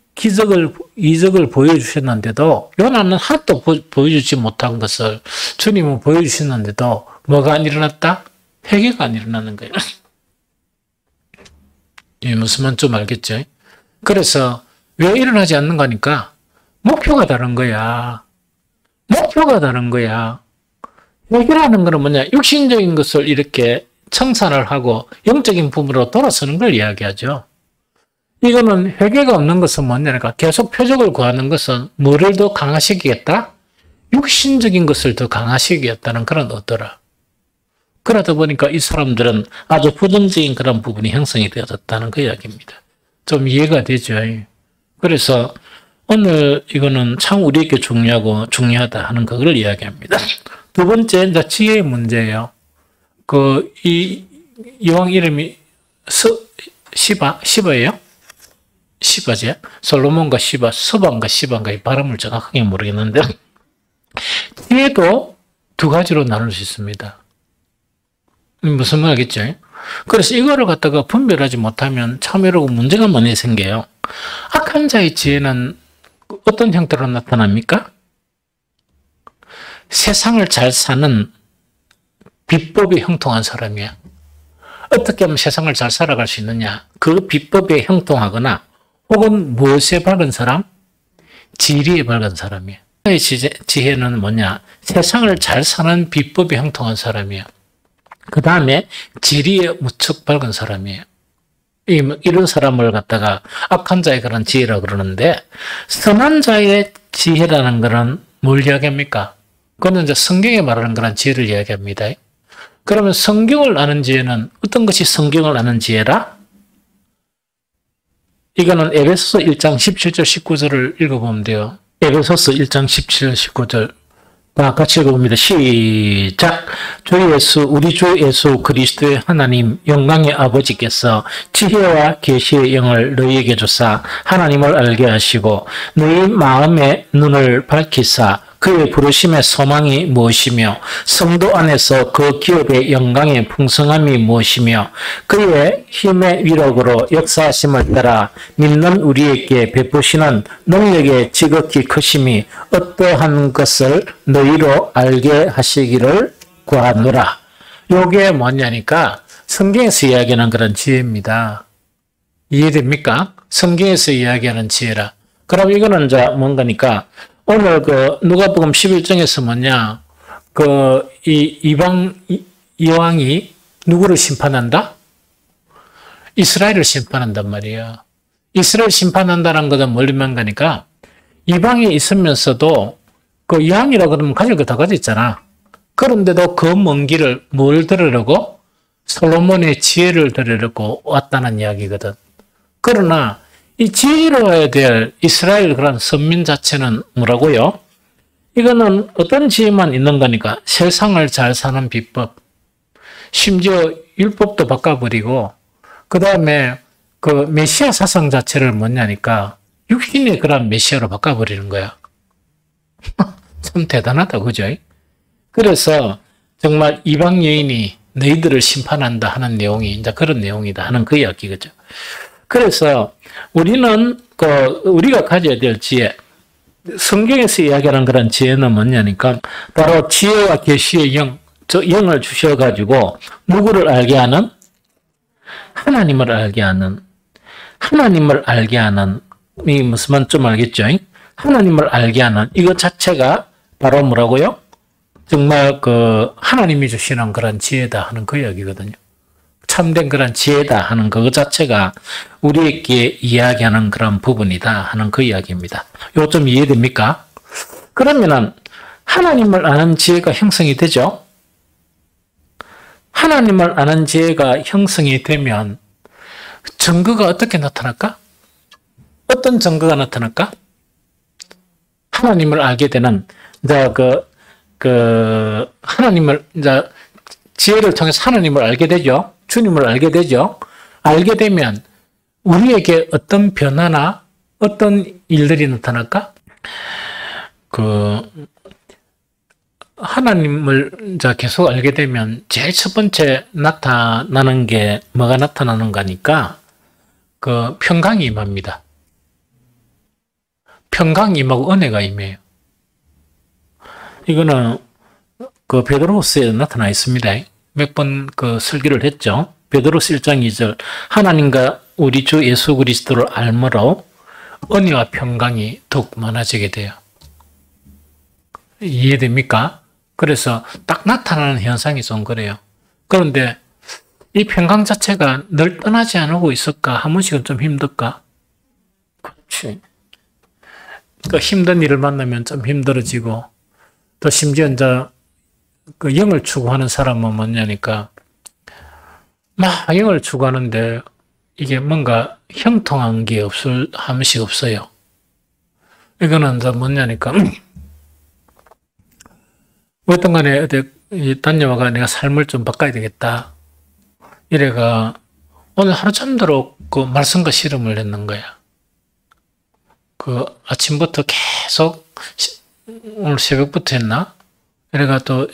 S1: 이적을 보여주셨는데도, 요나는 하나도 보여주지 못한 것을 주님은 보여주셨는데도 뭐가 안 일어났다? 회개가 안 일어나는 거예요. 무슨 말인지 좀 알겠죠? 그래서 왜 일어나지 않는 거니까 목표가 다른 거야. 목표가 다른 거야. 회개라는 거는 뭐냐? 육신적인 것을 이렇게 청산을 하고 영적인 부분으로 돌아서는 걸 이야기하죠. 이거는 회개가 없는 것은 뭐냐니까 계속 표적을 구하는 것은 뭐를 더 강화시키겠다? 육신적인 것을 더 강화시키겠다는 그런 의도라. 그러다 보니까 이 사람들은 아주 부정적인 그런 부분이 형성이 되어졌다는 그 이야기입니다. 좀 이해가 되죠. 그래서 오늘 이거는 참 우리에게 중요하고 중요하다 하는 그걸 이야기합니다. 두 번째, 이제 지혜의 문제예요. 이 여왕 이름이 시바예요? 시바지? 솔로몬과 시바, 스바인가 시바인가 이 발음을 정확하게 모르겠는데 지혜도 두 가지로 나눌 수 있습니다. 무슨 말 알겠죠? 그래서 이거를 갖다가 분별하지 못하면 참 여러분 문제가 많이 생겨요. 악한 자의 지혜는 어떤 형태로 나타납니까? 세상을 잘 사는 비법에 형통한 사람이야. 어떻게 하면 세상을 잘 살아갈 수 있느냐? 그 비법에 형통하거나 혹은 무엇에 밝은 사람? 지리에 밝은 사람이야. 지혜는 뭐냐? 세상을 잘 사는 비법에 형통한 사람이야. 그 다음에 지리에 무척 밝은 사람이에요. 이런 사람을 갖다가 악한 자의 그런 지혜라고 그러는데, 선한 자의 지혜라는 것은 뭘 이야기합니까? 그거는 이제 성경에 말하는 그런 지혜를 이야기합니다. 그러면 성경을 아는 지혜는 어떤 것이 성경을 아는 지혜라? 이거는 에베소서 1장 17절 19절을 읽어보면 돼요. 에베소서 1장 17절 19절. 같이 읽어봅니다. 시작. 우리 주 예수 그리스도의 하나님 영광의 아버지께서 지혜와 계시의 영을 너희에게 주사 하나님을 알게 하시고 너희 마음의 눈을 밝히사 그의 부르심의 소망이 무엇이며 성도 안에서 그 기업의 영광의 풍성함이 무엇이며 그의 힘의 위력으로 역사하심을 따라 믿는 우리에게 베푸시는 능력의 지극히 크심이 어떠한 것을 너희로 알게 하시기를 구하노라. 요게 뭐냐니까 성경에서 이야기하는 그런 지혜입니다. 이해됩니까? 성경에서 이야기하는 지혜라. 그럼 이거는 이제 뭔가니까 오늘 누가복음 11장에서 뭐냐? 이 이방 여왕이 누구를 심판한다? 이스라엘을 심판한단 말이에요. 이스라엘 심판한다는 것은 멀리만 가니까 이방에 있으면서도 그 여왕이라 그러면 가질 거 다 가졌잖아. 그런데도 그 먼 길을 뭘 들으려고? 솔로몬의 지혜를 들으려고 왔다는 이야기거든. 그러나 이 지혜로워야 될 이스라엘 그런 선민 자체는 뭐라고요? 이거는 어떤 지혜만 있는 거니까 세상을 잘 사는 비법, 심지어 율법도 바꿔버리고 그 다음에 그 메시아 사상 자체를 뭐냐니까 육신의 그런 메시아로 바꿔버리는 거야. 참 대단하다, 그죠? 그래서 정말 이방 여인이 너희들을 심판한다 하는 내용이 이제 그런 내용이다 하는 그 이야기거죠. 그래서 우리는 우리가 가져야 될 지혜, 성경에서 이야기하는 그런 지혜는 뭐냐니까 바로 지혜와 계시의 영, 저 영을 주셔가지고 누구를 알게 하는? 하나님을 알게 하는, 이 무슨 말 좀 알겠죠? 하나님을 알게 하는 이것 자체가 바로 뭐라고요? 정말 하나님이 주시는 그런 지혜다 하는 그 이야기거든요. 참된 그런 지혜다 하는 그것 자체가 우리에게 이야기하는 그런 부분이다 하는 그 이야기입니다. 이거 좀 이해됩니까? 그러면은 하나님을 아는 지혜가 형성이 되죠? 하나님을 아는 지혜가 형성이 되면 증거가 어떻게 나타날까? 어떤 증거가 나타날까? 하나님을 알게 되는, 이제 하나님을, 이제 지혜를 통해서 하나님을 알게 되죠? 주님을 알게 되죠? 알게 되면 우리에게 어떤 변화나 어떤 일들이 나타날까? 하나님을 이제 계속 알게 되면 제일 첫 번째 나타나는 게 뭐가 나타나는 거니까 그 평강이 임합니다. 평강이 임하고 은혜가 임해요. 이거는 그 베드로후서에 나타나 있습니다. 몇 번 그 설교를 했죠. 베드로서 1장 2절 하나님과 우리 주 예수 그리스도를 알므로 은혜와 평강이 더욱 많아지게 돼요. 이해됩니까? 그래서 딱 나타나는 현상이 좀 그래요. 그런데 이 평강 자체가 늘 떠나지 않고 있을까? 한 번씩은 좀 힘들까? 그렇지. 그 힘든 일을 만나면 좀 힘들어지고, 또 심지어 이제 그 영을 추구하는 사람은 뭐냐니까, 막 영을 추구하는데 이게 뭔가 형통한 게 한 번씩 없어요. 이거는 이제 뭐냐니까, 어떤 간에 어디 단녀가 내가 삶을 좀 바꿔야 되겠다. 이래가 오늘 하루 잠들어 그 말씀과 씨름을 했는 거야. 그 아침부터 계속 오늘 새벽부터 했나? 이래가 또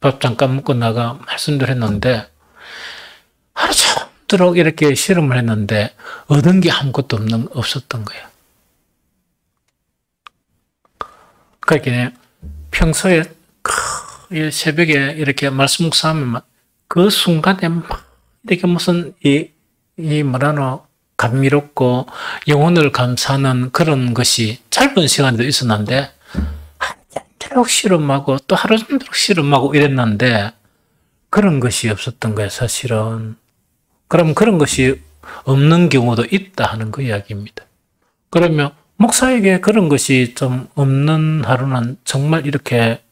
S1: 밥 잠깐 먹고 나가 말씀들 했는데 하루 종일 이렇게 씨름을 했는데 얻은 게 아무것도 없었던 거야. 그러니까 평소에 새벽에 이렇게 말씀 묵상하면 그 순간에 막 이렇게 무슨 뭐라노 감미롭고 영혼을 감사하는 그런 것이 짧은 시간에도 있었는데 하루 씨름하고 또 하루 종일 씨름하고 이랬는데 그런 것이 없었던 거예요, 사실은. 그럼 그런 것이 없는 경우도 있다 하는 그 이야기입니다. 그러면 목사에게 그런 것이 좀 없는 하루는 정말 이렇게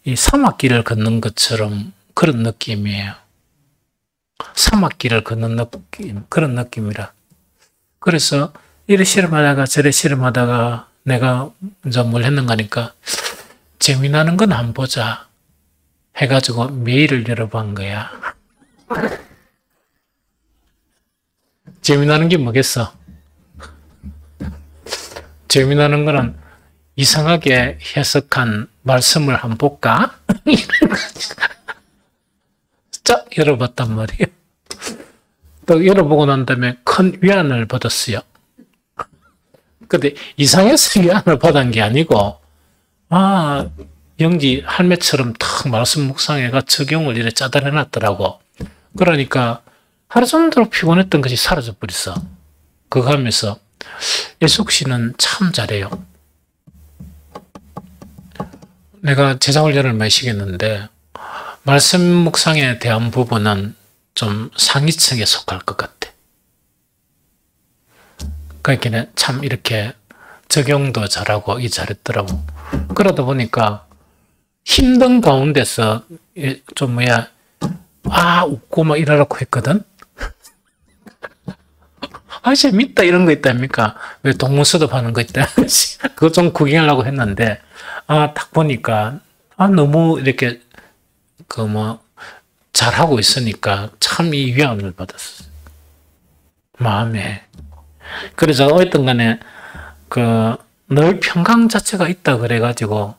S1: 이 사막길을 걷는 것처럼 그런 느낌이에요. 사막길을 걷는 느낌, 그런 느낌이라. 그래서 이래 씨름하다가 저래 씨름하다가 내가 이제 뭘 했는가 하니까 재미나는 건 안 보자 해가지고 메일을 여러 번 한 거야. 재미나는 게 뭐겠어? 재미나는 거는 이상하게 해석한 말씀을 한번 볼까? 쫙 열어봤단 말이에요. 또 열어보고 난 다음에 큰 위안을 받았어요. 근데 이상해서 위안을 받은 게 아니고, 영지 할매처럼 탁 말씀 묵상해가 적용을 이렇게 짜달해 놨더라고. 그러니까 하루 종일 피곤했던 것이 사라져 버렸어. 그거 하면서 예숙 씨는 참 잘해요. 내가 제자훈련을 많이 시켰는데 말씀 묵상에 대한 부분은 좀 상위층에 속할 것 같아. 그러니까 참 이렇게 적용도 잘하고 잘했더라고. 그러다 보니까 힘든 가운데서 좀 웃고 막 이러라고 했거든. 재밌다 이런 거 있답니까? 왜 동문서답 하는 거 있다. 그거 좀 구경하려고 했는데 딱 보니까 너무 이렇게 잘하고 있으니까 참 이 위안을 받았어요. 마음에. 그래서 어떤 간에 늘 평강 자체가 있다 그래가지고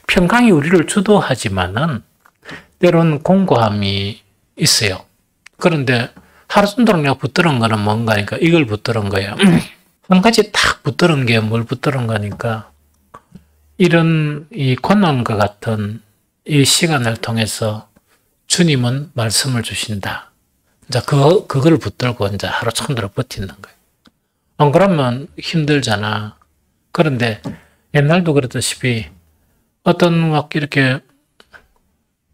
S1: 평강이 우리를 주도하지만은 때로는 공고함이 있어요. 그런데 하루 종일 내가 붙들은 거는 뭔가니까 이걸 붙들은 거예요. 한 가지 딱 붙들은 게 뭘 붙들은 거니까 이런 이 고난과 같은 이 시간을 통해서 주님은 말씀을 주신다. 이제 그걸 붙들고 이제 하루 종일 버티는 거예요. 안 그러면 힘들잖아. 그런데 옛날도 그랬다시피 어떤 막 이렇게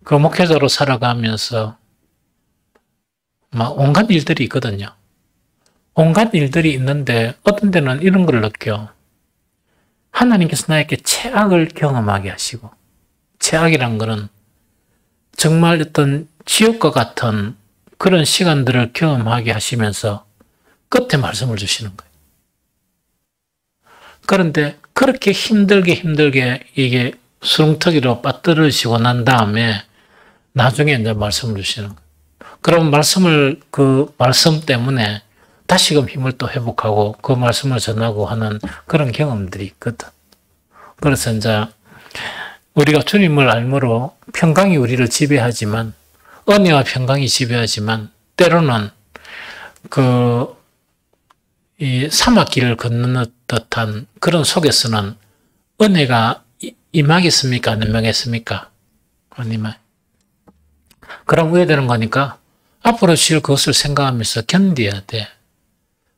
S1: 그 목회자로 살아가면서 막 온갖 일들이 있거든요. 온갖 일들이 있는데 어떤 데는 이런 걸 느껴. 하나님께서 나에게 최악을 경험하게 하시고, 최악이란 거는 정말 어떤 지옥과 같은 그런 시간들을 경험하게 하시면서 끝에 말씀을 주시는 거예요. 그런데 그렇게 힘들게 이게 수렁터기로 빠뜨리시고 난 다음에 나중에 이제 말씀을 주시는 거예요. 그럼 그 말씀 때문에 다시금 힘을 또 회복하고 그 말씀을 전하고 하는 그런 경험들이 있거든. 그래서 이제 우리가 주님을 알므로 평강이 우리를 지배하지만, 은혜와 평강이 지배하지만, 때로는 이 사막길을 걷는 듯한 그런 속에서는 은혜가 임하겠습니까? 안 임하겠습니까? 안 임하. 그럼 왜 되는 거니까? 앞으로 쉴 것을 생각하면서 견뎌야 돼.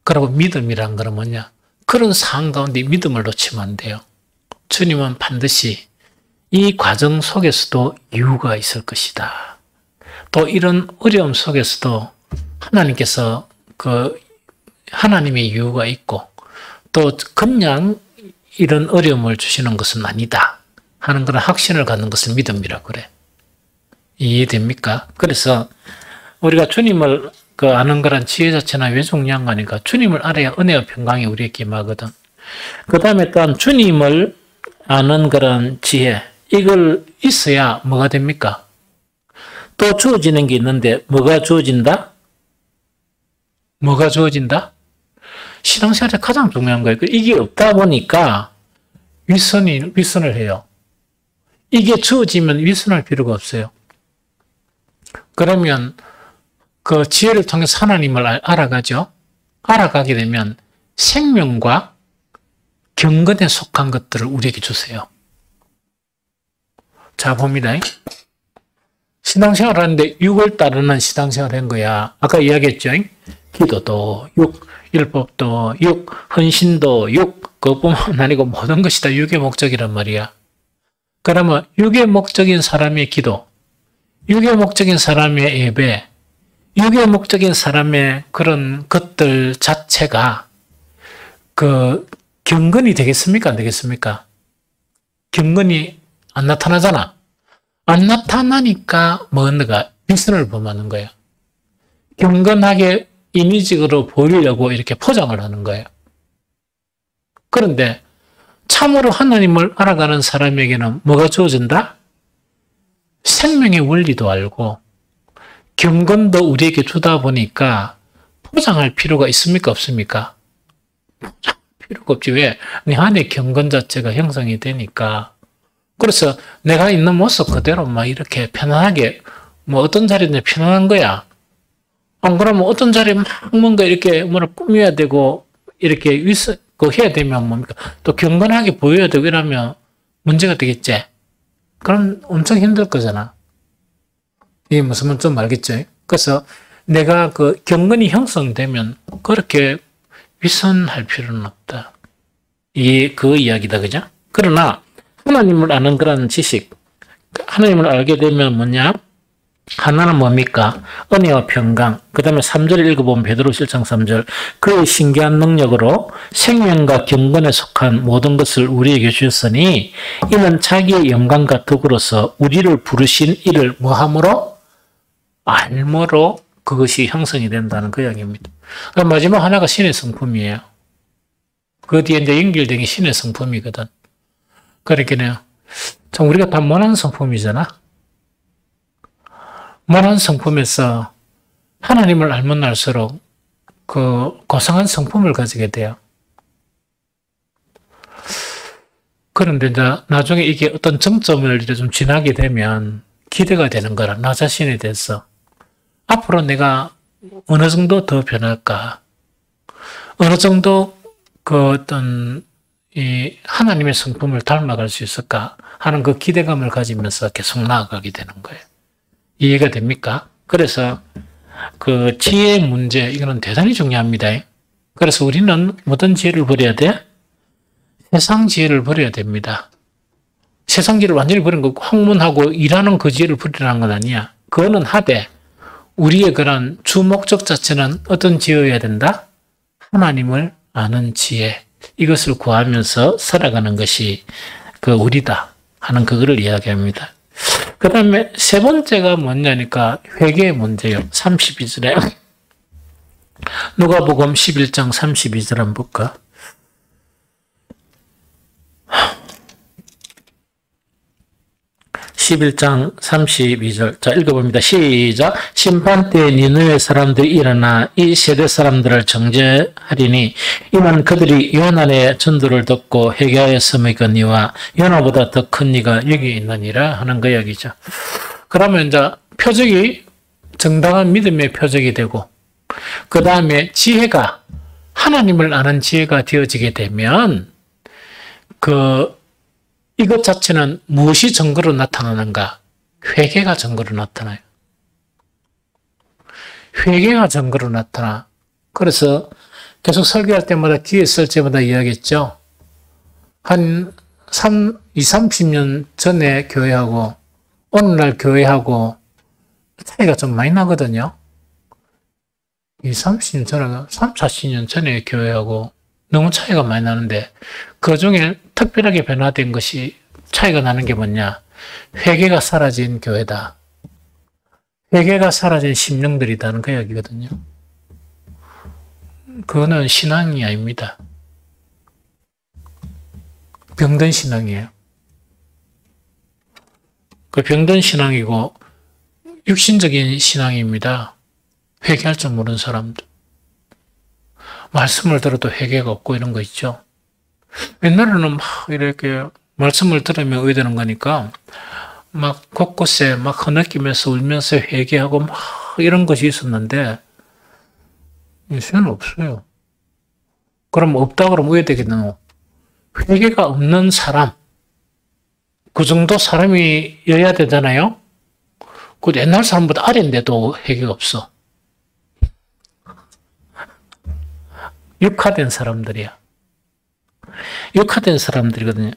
S1: 그리고 믿음이란 건 뭐냐? 그런 상황 가운데 믿음을 놓치면 안 돼요. 주님은 반드시 이 과정 속에서도 이유가 있을 것이다. 또 이런 어려움 속에서도 하나님께서 하나님의 이유가 있고 또 그냥 이런 어려움을 주시는 것은 아니다 하는 그런 확신을 갖는 것을 믿음이라고 그래. 이해됩니까? 그래서 우리가 주님을 아는 거란 지혜 자체나 왜 중요한 거니까 주님을 알아야 은혜와 평강이 우리에게 임하거든. 그 다음에 또한 주님을 아는 그런 지혜, 이걸 있어야 뭐가 됩니까? 또 주어지는 게 있는데 뭐가 주어진다? 뭐가 주어진다? 신앙생활에 가장 중요한 거예요. 이게 없다 보니까 윗선을 해요. 이게 주어지면 윗선할 필요가 없어요. 그러면 그 지혜를 통해서 하나님을 알아가죠. 알아가게 되면 생명과 경건에 속한 것들을 우리에게 주세요. 자, 봅니다. 신앙생활 하는데 육을 따르는 신앙생활 한 거야. 아까 이야기했죠. 기도도 육, 율법도 육, 헌신도 육, 그것뿐만 아니고 모든 것이 다 육의 목적이란 말이야. 그러면 육의 목적인 사람의 기도, 육의 목적인 사람의 예배, 육의 목적인 사람의 그런 것들 자체가 경건이 되겠습니까? 안 되겠습니까? 경건이 안 나타나잖아. 안 나타나니까 뭔가 윗선을 범하는 거예요. 경건하게 이미지로 보이려고 이렇게 포장을 하는 거예요. 그런데 참으로 하나님을 알아가는 사람에게는 뭐가 주어진다? 생명의 원리도 알고 경건도 우리에게 주다 보니까 포장할 필요가 있습니까? 없습니까? 포장할 필요가 없지. 왜? 내 안에 경건 자체가 형성이 되니까. 그래서 내가 있는 모습 그대로 막 이렇게 편안하게 어떤 자리든 편안한 거야. 안 그러면 어떤 자리에 막 뭔가 이렇게 꾸며야 되고 이렇게 해야 되면 뭡니까? 또 경건하게 보여야 되고 이러면 문제가 되겠지. 그럼 엄청 힘들 거잖아. 이게 무슨 말인지 좀 알겠죠? 그래서 내가 경건이 형성되면 그렇게 윗선할 필요는 없다. 그 이야기다, 그죠? 그러나 하나님을 아는 그런 지식, 하나님을 알게 되면 뭐냐? 하나는 뭡니까? 은혜와 평강. 그 다음에 3절 읽어보면 베드로서 1장 3절. 그의 신기한 능력으로 생명과 경건에 속한 모든 것을 우리에게 주셨으니 이는 자기의 영광과 덕으로서 우리를 부르신 이를 뭐함으로? 알므로 그것이 형성이 된다는 그 이야기입니다. 마지막 하나가 신의 성품이에요. 그 뒤에 이제 연결된 게 신의 성품이거든. 그러니까요. 참 우리가 다 모난 성품이잖아. 모난 성품에서 하나님을 알면 알수록 고상한 성품을 가지게 돼요. 그런데 이제 나중에 이게 어떤 정점을 좀 지나게 되면 기대가 되는 거라, 나 자신에 대해서. 앞으로 내가 어느 정도 더 변할까? 어느 정도 이 하나님의 성품을 닮아갈 수 있을까? 하는 그 기대감을 가지면서 계속 나아가게 되는 거예요. 이해가 됩니까? 그래서 지혜의 문제, 이거는 대단히 중요합니다. 그래서 우리는 어떤 지혜를 버려야 돼? 세상 지혜를 버려야 됩니다. 세상 지혜를 완전히 버리는 거, 학문하고 일하는 그 지혜를 버리라는 건 아니야. 그거는 하되, 우리의 그런 주 목적 자체는 어떤 지혜여야 된다? 하나님을 아는 지혜. 이것을 구하면서 살아가는 것이 우리다 하는 그거를 이야기합니다. 그 다음에 세 번째가 뭐냐니까 회개의 문제예요. 32절에 누가복음 11장 32절 한번 볼까? 11장 32절. 자, 읽어봅니다. 시작. 심판 때 니느웨 사람들이 일어나 이 세대 사람들을 정죄하리니 이는 그들이 요나의 전도를 듣고 회개하였음이거니와 요나보다 더 큰 이가 여기 있느니라 하는 그 이야기죠. 그러면 이제 표적이 정당한 믿음의 표적이 되고 그 다음에 지혜가 하나님을 아는 지혜가 되어지게 되면 이것 자체는 무엇이 증거로 나타나는가? 회개가 증거로 나타나요. 회개가 증거로 나타나. 그래서 계속 설교할 때마다 기회 있을 때마다 이야기했죠. 한 30년 전에 교회하고 오늘날 교회하고 차이가 좀 많이 나거든요. 30년 전에, 40년 전에 교회하고 너무 차이가 많이 나는데 그 중에 특별하게 변화된 것이 차이가 나는 게 뭐냐? 회개가 사라진 교회다. 회개가 사라진 심령들이다는 그 이야기거든요. 그거는 신앙이 아닙니다. 병든 신앙이에요. 그 병든 신앙이고 육신적인 신앙입니다. 회개할 줄 모르는 사람들. 말씀을 들어도 회개가 없고 이런 거 있죠. 옛날에는 막 이렇게 말씀을 들으면 의되는 거니까 막 곳곳에 막 흐느끼면서 울면서 회개하고 막 이런 것이 있었는데 요새는 없어요. 그럼 없다 그러면 의되겠노? 회개가 없는 사람, 그 정도 사람이어야 되잖아요. 그 옛날 사람보다 아래인데도 회개가 없어. 육화된 사람들이야. 육화된 사람들이거든요.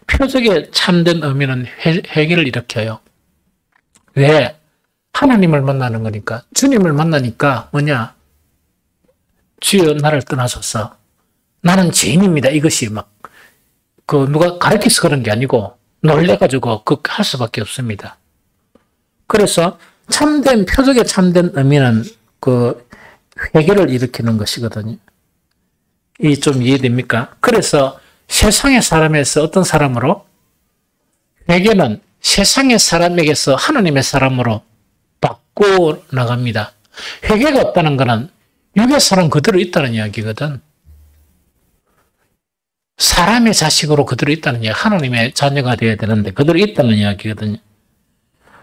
S1: 표적의 참된 의미는 회개를 일으켜요. 왜? 하나님을 만나는 거니까. 주님을 만나니까 뭐냐? 주여 나를 떠나소서. 나는 죄인입니다. 이것이 막 누가 가르쳐서 그런 게 아니고 놀래가지고 할 수밖에 없습니다. 그래서 참된 표적의 참된 의미는 회개를 일으키는 것이거든요. 이 좀 이해됩니까? 그래서 세상의 사람에서 어떤 사람으로? 회개는 세상의 사람에게서 하나님의 사람으로 바꿔 나갑니다. 회개가 없다는 것은 육의 사람 그대로 있다는 이야기거든. 사람의 자식으로 그대로 있다는 이야기, 하나님의 자녀가 되어야 되는데 그대로 있다는 이야기거든요.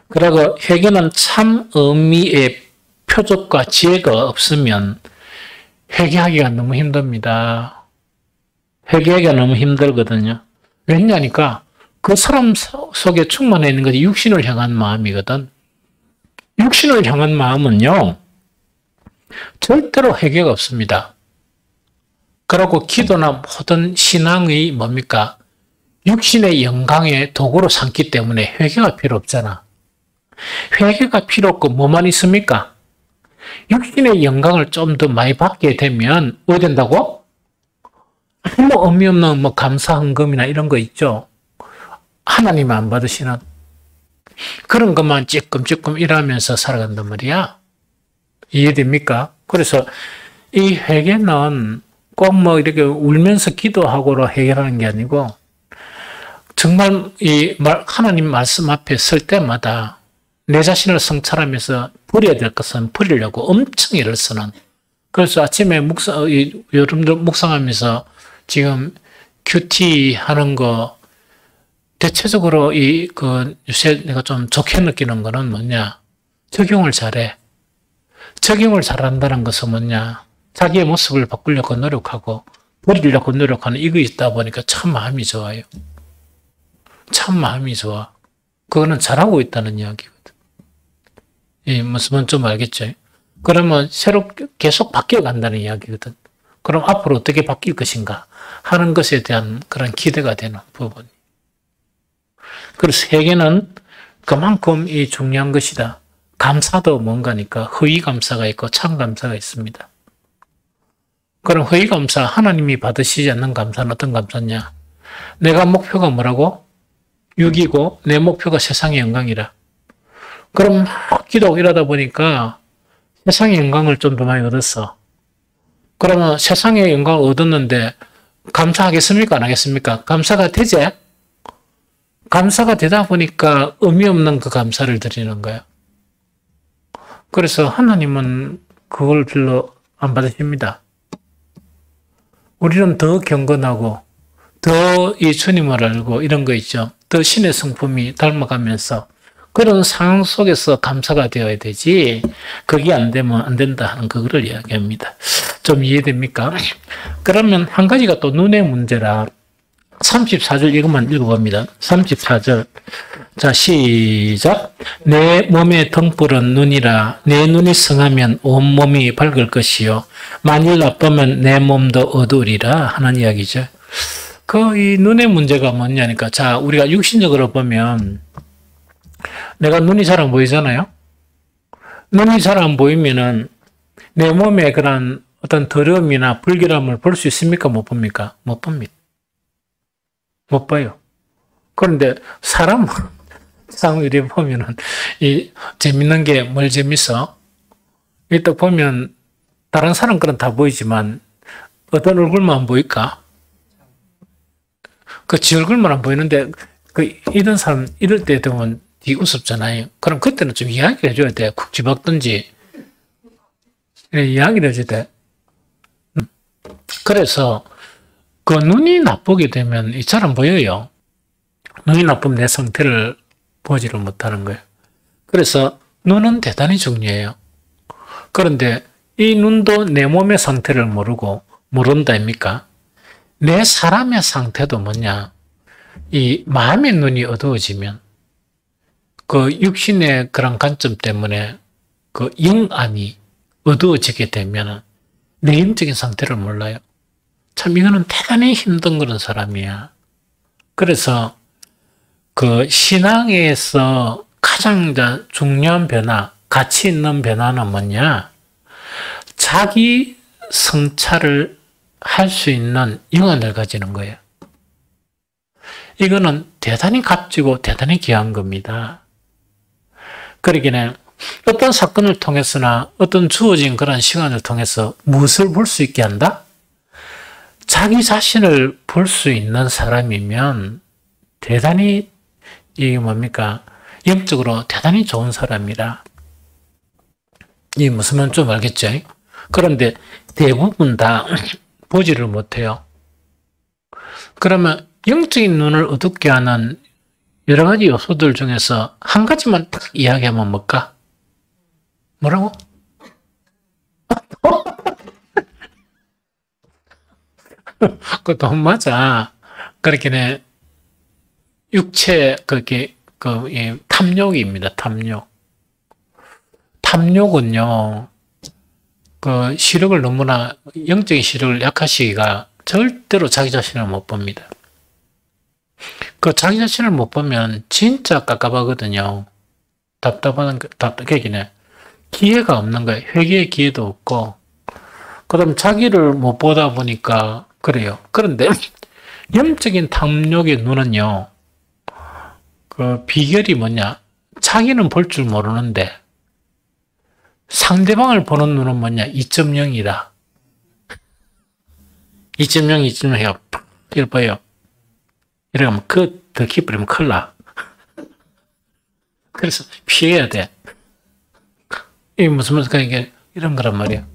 S1: 그리고 회개는 참 의미의 표적과 지혜가 없으면 회개하기가 너무 힘듭니다. 회개하기가 너무 힘들거든요. 왜냐니까 그 사람 속에 충만해 있는 것이 육신을 향한 마음이거든. 육신을 향한 마음은요, 절대로 회개가 없습니다. 그리고 기도나 모든 신앙의 뭡니까? 육신의 영광의 도구로 삼기 때문에 회개가 필요 없잖아. 회개가 필요 없고 뭐만 있습니까? 육신의 영광을 좀 더 많이 받게 되면 뭐 된다고? 아무 의미 없는 감사 헌금이나 이런 거 있죠. 하나님 안 받으시는 그런 것만 찔끔찔끔 일하면서 살아간단 말이야. 이해됩니까? 그래서 이 회개는 꼭 이렇게 울면서 기도하고로 해결하는 게 아니고 정말 하나님 말씀 앞에 설 때마다 내 자신을 성찰하면서 버려야 될 것은 버리려고 엄청 애를 쓰는. 그래서 아침에 여러분들 묵상하면서 지금 큐티 하는 거 대체적으로 요새 내가 좀 좋게 느끼는 거는 뭐냐? 적용을 잘해. 적용을 잘한다는 것은 뭐냐? 자기의 모습을 바꾸려고 노력하고 버리려고 노력하는 이거 있다 보니까 참 마음이 좋아요. 참 마음이 좋아. 그거는 잘하고 있다는 이야기거든. 이 무슨 좀 알겠죠? 그러면 계속 바뀌어 간다는 이야기거든. 그럼 앞으로 어떻게 바뀔 것인가 하는 것에 대한 그런 기대가 되는 부분. 그래서 회개는 그만큼 중요한 것이다. 감사도 뭔가니까 허위 감사가 있고 참 감사가 있습니다. 그럼 허위 감사, 하나님이 받으시지 않는 감사는 어떤 감사냐? 내가 목표가 뭐라고? 육이고 내 목표가 세상의 영광이라. 그럼 막 기도하고 이러다 보니까 세상의 영광을 좀 더 많이 얻었어. 그러면 세상의 영광을 얻었는데 감사하겠습니까? 안 하겠습니까? 감사가 되지? 감사가 되다 보니까 의미 없는 그 감사를 드리는 거예요. 그래서 하나님은 그걸 별로 안 받으십니다. 우리는 더 경건하고 더 이 주님을 알고 이런 거 있죠. 더 신의 성품이 닮아가면서 그런 상황 속에서 감사가 되어야 되지 그게 안 되면 안 된다 하는 그거를 이야기합니다. 좀 이해됩니까? 그러면 한 가지가 또 눈의 문제라 34절 이것만 읽어봅니다. 34절 자 시작 내 몸의 등불은 눈이라 내 눈이 성하면 온몸이 밝을 것이요 만일 나쁘면 내 몸도 어두우리라 하는 이야기죠. 그 이 눈의 문제가 뭐냐니까 자 우리가 육신적으로 보면 내가 눈이 잘 안 보이잖아요. 눈이 잘 안 보이면은 내 몸에 그런 어떤 더러움이나 불결함을 볼 수 있습니까? 못 봅니까? 못 봅니다. 못 봐요. 그런데 사람 이렇게 보면은 이 재밌는 게 뭘 재밌어? 이따 보면 다른 사람 그런 다 보이지만 어떤 얼굴만 안 보일까? 그 지 얼굴만 안 보이는데 그 이런 사람 이럴 때 되면 되게 우습잖아요. 그럼 그때는 좀 이야기를 해줘야 돼. 쿡 집었든지 이야기를 해줘야 돼. 그래서 그 눈이 나쁘게 되면 잘 안 보여요. 눈이 나쁘면 내 상태를 보지를 못하는 거예요. 그래서 눈은 대단히 중요해요. 그런데 이 눈도 내 몸의 상태를 모른다입니까? 내 사람의 상태도 뭐냐? 이 마음의 눈이 어두워지면 그 육신의 그런 관점 때문에 그 영안이 어두워지게 되면 내 영적인 상태를 몰라요. 참 이거는 대단히 힘든 그런 사람이야. 그래서 그 신앙에서 가장 중요한 변화, 가치 있는 변화는 뭐냐? 자기 성찰을 할 수 있는 영안을 가지는 거예요. 이거는 대단히 값지고 대단히 귀한 겁니다. 그러기는 어떤 사건을 통해서나 어떤 주어진 그런 시간을 통해서 무엇을 볼 수 있게 한다? 자기 자신을 볼 수 있는 사람이면 대단히 이게 뭡니까? 영적으로 대단히 좋은 사람이라. 이 무슨 말인지 좀 알겠죠? 그런데 대부분 다 보지를 못해요. 그러면 영적인 눈을 어둡게 하는 여러 가지 요소들 중에서 한 가지만 딱 이야기하면 뭘까? 뭐라고? 그것도 맞아. 그렇게 육체, 탐욕입니다. 탐욕. 탐욕은요, 그 시력을 너무나, 영적인 시력을 약하시기가 절대로 자기 자신을 못 봅니다. 그 자기 자신을 못 보면 진짜 깝깝하거든요. 답답하기네. 기회가 없는 거예요. 회개의 기회도 없고. 그럼 자기를 못 보다 보니까 그래요. 그런데 영적인 탐욕의 눈은요. 그 비결이 뭐냐? 자기는 볼 줄 모르는데 상대방을 보는 눈은 뭐냐? 2.0이다. 2.0 해요. 이걸 봐요. 이러면 더 깊으면 큰일 나. 그래서 피해야 돼. 이게 무슨 말인가 이게 이런 거란 말이야.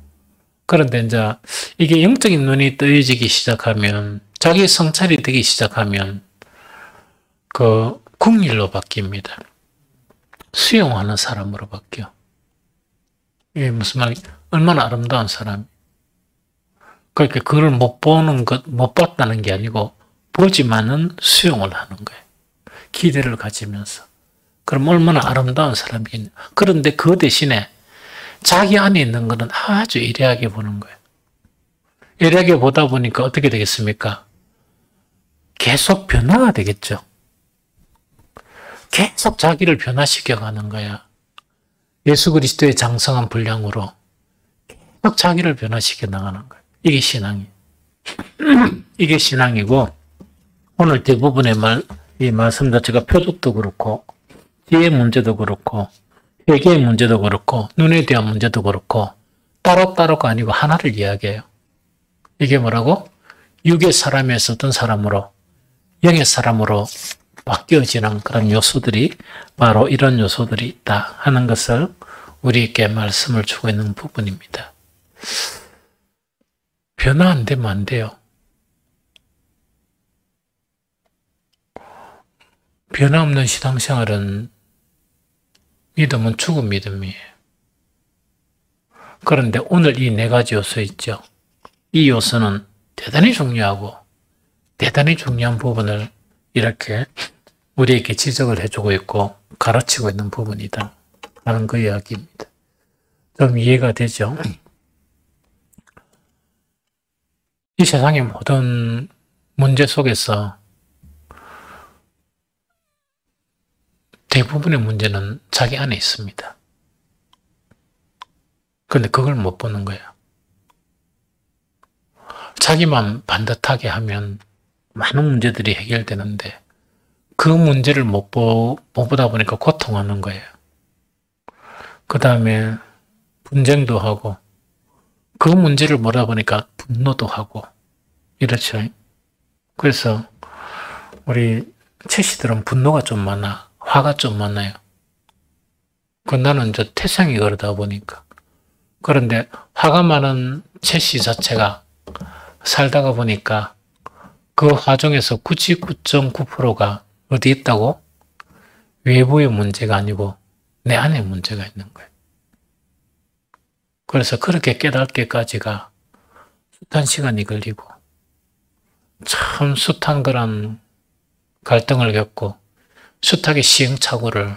S1: 그런데 이제 이게 영적인 눈이 뜨여지기 시작하면 자기 성찰이 되기 시작하면 그 궁일로 바뀝니다. 수용하는 사람으로 바뀌어. 이게 무슨 말이야? 얼마나 아름다운 사람. 그러니까 그걸 못 봤다는 게 아니고 보지만은 수용을 하는 거예요. 기대를 가지면서. 그럼 얼마나 아름다운 사람이겠냐. 그런데 그 대신에 자기 안에 있는 것은 아주 예리하게 보는 거예요. 예리하게 보다 보니까 어떻게 되겠습니까? 계속 변화가 되겠죠. 계속 자기를 변화시켜 가는 거야. 예수 그리스도의 장성한 분량으로 계속 자기를 변화시켜 나가는 거예요. 이게 신앙이에요. 이게 신앙이고 오늘 대부분의 이 말씀 자체가 표적도 그렇고 지혜 문제도 그렇고 회개의 문제도 그렇고 눈에 대한 문제도 그렇고 따로따로가 아니고 하나를 이야기해요. 이게 뭐라고? 육의 사람에서 어떤 사람으로 영의 사람으로 바뀌어지는 그런 요소들이 바로 이런 요소들이 있다 하는 것을 우리에게 말씀을 주고 있는 부분입니다. 변화 안 되면 안 돼요. 변화 없는 신앙생활은 믿음은 죽은 믿음이에요. 그런데 오늘 이 네 가지 요소 있죠. 이 요소는 대단히 중요하고 대단히 중요한 부분을 이렇게 우리에게 지적을 해주고 있고 가르치고 있는 부분이다 하는 그 이야기입니다. 좀 이해가 되죠? 이 세상의 모든 문제 속에서 대부분의 문제는 자기 안에 있습니다. 그런데 그걸 못 보는 거예요. 자기만 반듯하게 하면 많은 문제들이 해결되는데 그 문제를 못 보다 보니까 고통하는 거예요. 그 다음에 분쟁도 하고 그 문제를 보다 보니까 분노도 하고 이렇죠. 그래서 우리 채씨들은 분노가 좀 많아. 화가 좀 많아요. 그 나는 이제 태생이 그러다 보니까. 그런데 화가 많은 채씨 자체가 살다가 보니까 그 화 중에서 99.9%가 어디 있다고? 외부의 문제가 아니고 내 안에 문제가 있는 거예요. 그래서 그렇게 깨닫기까지가 숱한 시간이 걸리고 참 숱한 그런 갈등을 겪고 숱하게 시행착오를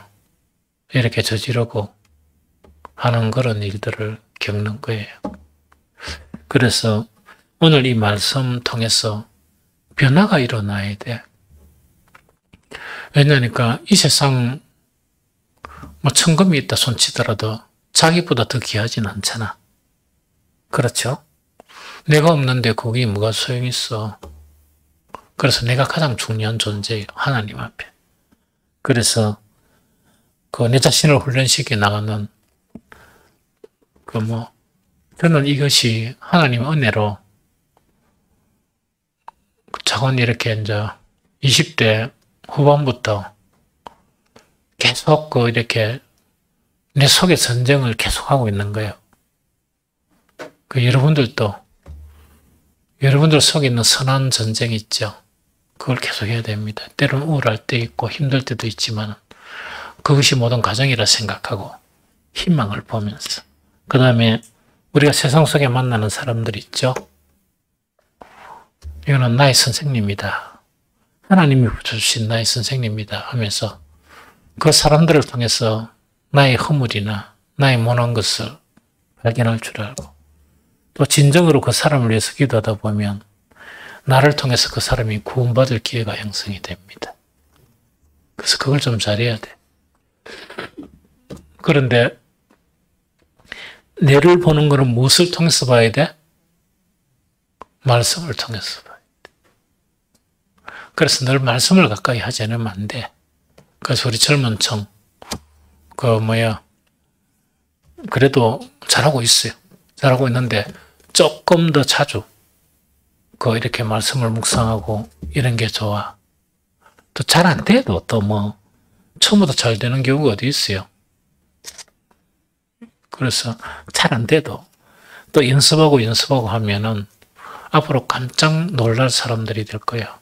S1: 이렇게 저지르고 하는 그런 일들을 겪는 거예요. 그래서 오늘 이 말씀 통해서 변화가 일어나야 돼. 왜냐니까 이 세상 뭐 천금이 있다 손치더라도 자기보다 더 귀하진 않잖아. 그렇죠? 내가 없는데 거기 뭐가 소용있어. 그래서 내가 가장 중요한 존재예요. 하나님 앞에. 그래서 그 내 자신을 훈련시켜 나가는 저는 이것이 하나님의 은혜로 차관 이렇게 이제 20대 후반부터 계속 이렇게 내 속의 전쟁을 계속하고 있는 거예요. 여러분들도 여러분들 속에 있는 선한 전쟁이 있죠. 그걸 계속 해야 됩니다. 때로는 우울할 때 있고 힘들 때도 있지만 그것이 모든 과정이라 생각하고 희망을 보면서 그 다음에 우리가 세상 속에 만나는 사람들 있죠. 이거는 나의 선생님이다. 하나님이 주신 나의 선생님이다 하면서 그 사람들을 통해서 나의 허물이나 나의 못한 것을 발견할 줄 알고 또 진정으로 그 사람을 위해서 기도하다 보면 나를 통해서 그 사람이 구원받을 기회가 형성이 됩니다. 그래서 그걸 좀 잘해야 돼. 그런데 내를 보는 것은 무엇을 통해서 봐야 돼? 말씀을 통해서 봐야 돼. 그래서 늘 말씀을 가까이 하지 않으면 안 돼. 그래서 우리 젊은 청, 그래도 잘하고 있어요. 잘하고 있는데 조금 더 자주 이렇게 말씀을 묵상하고 이런 게 좋아. 또 잘 안 돼도 처음부터 잘 되는 경우가 어디 있어요. 그래서 잘 안 돼도 또 연습하고 하면은 앞으로 깜짝 놀랄 사람들이 될 거야.